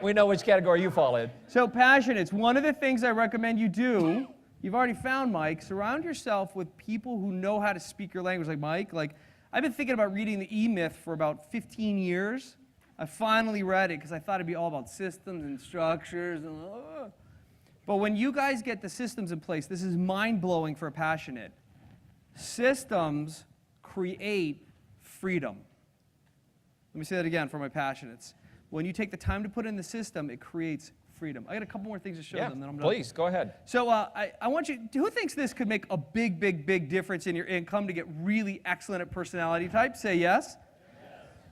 We know which category you fall in. So passionates, one of the things I recommend you do, you've already found, Mike, surround yourself with people who know how to speak your language, like Mike. Like, I've been thinking about reading the E-Myth for about 15 years. I finally read it because I thought it'd be all about systems and structures. But when you guys get the systems in place, this is mind-blowing for a passionate. Systems create freedom. Let me say that again for my passionates. When you take the time to put in the system, it creates freedom. I got a couple more things to show them, then I'm done. Please, go ahead. So I want you, who thinks this could make a big, big, big difference in your income to get really excellent at personality type? Say yes.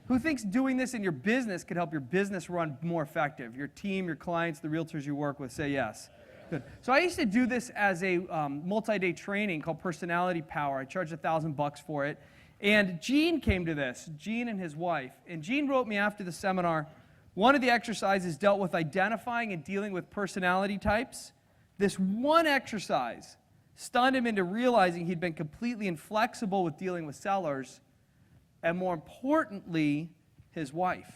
Who thinks doing this in your business could help your business run more effective? Your team, your clients, the realtors you work with, say yes. Good. So I used to do this as a multi-day training called Personality Power. I charged $1,000 for it. And Gene came to this, Gene and his wife. And Gene wrote me after the seminar, one of the exercises dealt with identifying and dealing with personality types. This one exercise stunned him into realizing he'd been completely inflexible with dealing with sellers, and more importantly, his wife.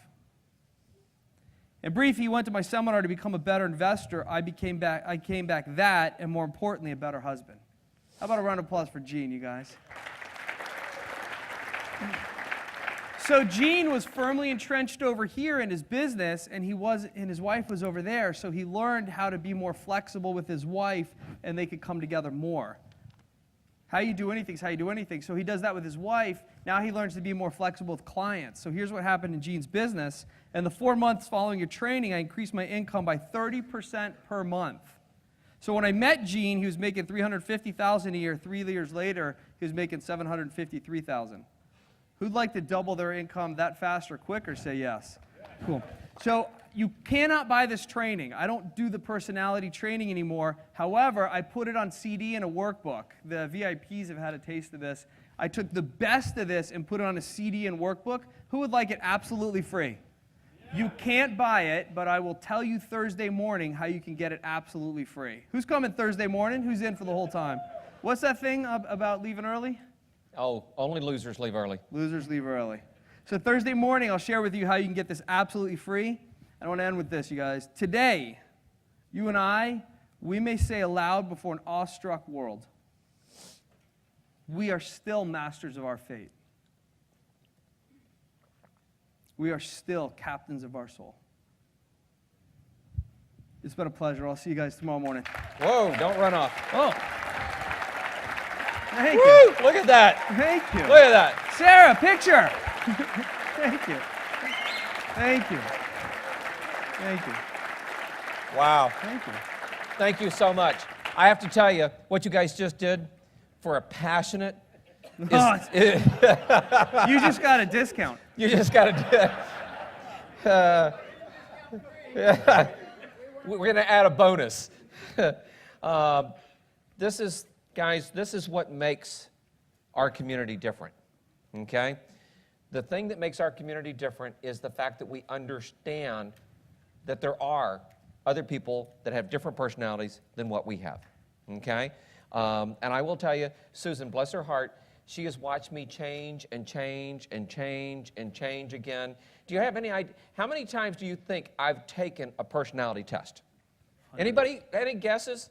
In brief, he went to my seminar to become a better investor. I came back that, and more importantly, a better husband. How about a round of applause for Gene, you guys? So Gene was firmly entrenched over here in his business, and his wife was over there, so he learned how to be more flexible with his wife, and they could come together more. How you do anything is how you do anything. So he does that with his wife. Now he learns to be more flexible with clients. So here's what happened in Gene's business. In the 4 months following your training, I increased my income by 30% per month. So when I met Gene, he was making $350,000 a year. 3 years later, he was making $753,000. Who'd like to double their income that fast or quicker? Say yes. Cool. So you cannot buy this training. I don't do the personality training anymore. However, I put it on CD in a workbook. The VIPs have had a taste of this. I took the best of this and put it on a CD and workbook. Who would like it absolutely free? You can't buy it, but I will tell you Thursday morning how you can get it absolutely free. Who's coming Thursday morning? Who's in for the whole time? What's that thing about leaving early? Oh, only losers leave early. Losers leave early. So Thursday morning, I'll share with you how you can get this absolutely free. I want to end with this, you guys. Today, you and I, we may say aloud before an awestruck world, we are still masters of our fate. We are still captains of our soul. It's been a pleasure. I'll see you guys tomorrow morning. Whoa, don't run off. Oh. Thank Woo! you. Look at that. Thank you. Look at that. Sarah, picture. Thank you. Thank you. Thank you. Wow. Thank you. Thank you so much. I have to tell you, what you guys just did for a passionate Oh, you just got a discount. You just got to we're going to add a bonus. Guys, this is what makes our community different, okay? The thing that makes our community different is the fact that we understand that there are other people that have different personalities than what we have, okay? And I will tell you, Susan, bless her heart, she has watched me change and change and change and change again. Do you have any idea? How many times do you think I've taken a personality test? Anybody, any guesses?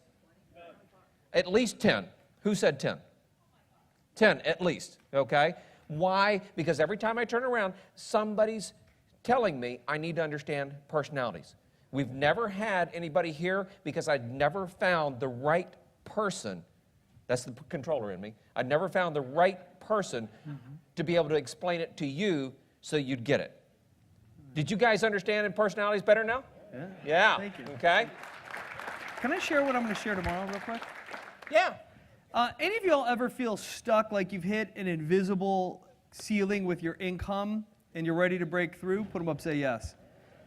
At least 10. Who said 10? 10 at least, okay? Why? Because every time I turn around, somebody's telling me I need to understand personalities. We've never had anybody here because I'd never found the right person. That's the controller in me. I'd never found the right person to be able to explain it to you so you'd get it. Did you guys understand personalities better now? Yeah. Yeah. Thank you. Okay. Can I share what I'm going to share tomorrow real quick? Yeah. Any of y'all ever feel stuck like you've hit an invisible ceiling with your income and you're ready to break through? Put them up, say yes.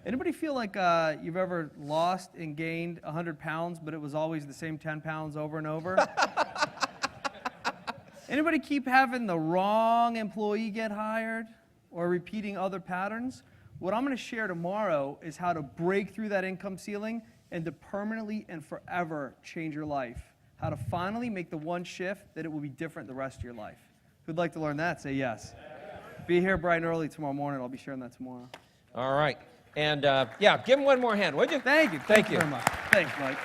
Anybody feel like you've ever lost and gained 100 pounds, but it was always the same 10 pounds over and over? Anybody keep having the wrong employee get hired or repeating other patterns? What I'm going to share tomorrow is how to break through that income ceiling and to permanently and forever change your life. how to finally make the one shift that it will be different the rest of your life. Who'd like to learn that? Say yes. Be here bright and early tomorrow morning. I'll be sharing that tomorrow. All right. And yeah, give him one more hand, would you? Thank you. Thank you. Very much. Thanks, Mike.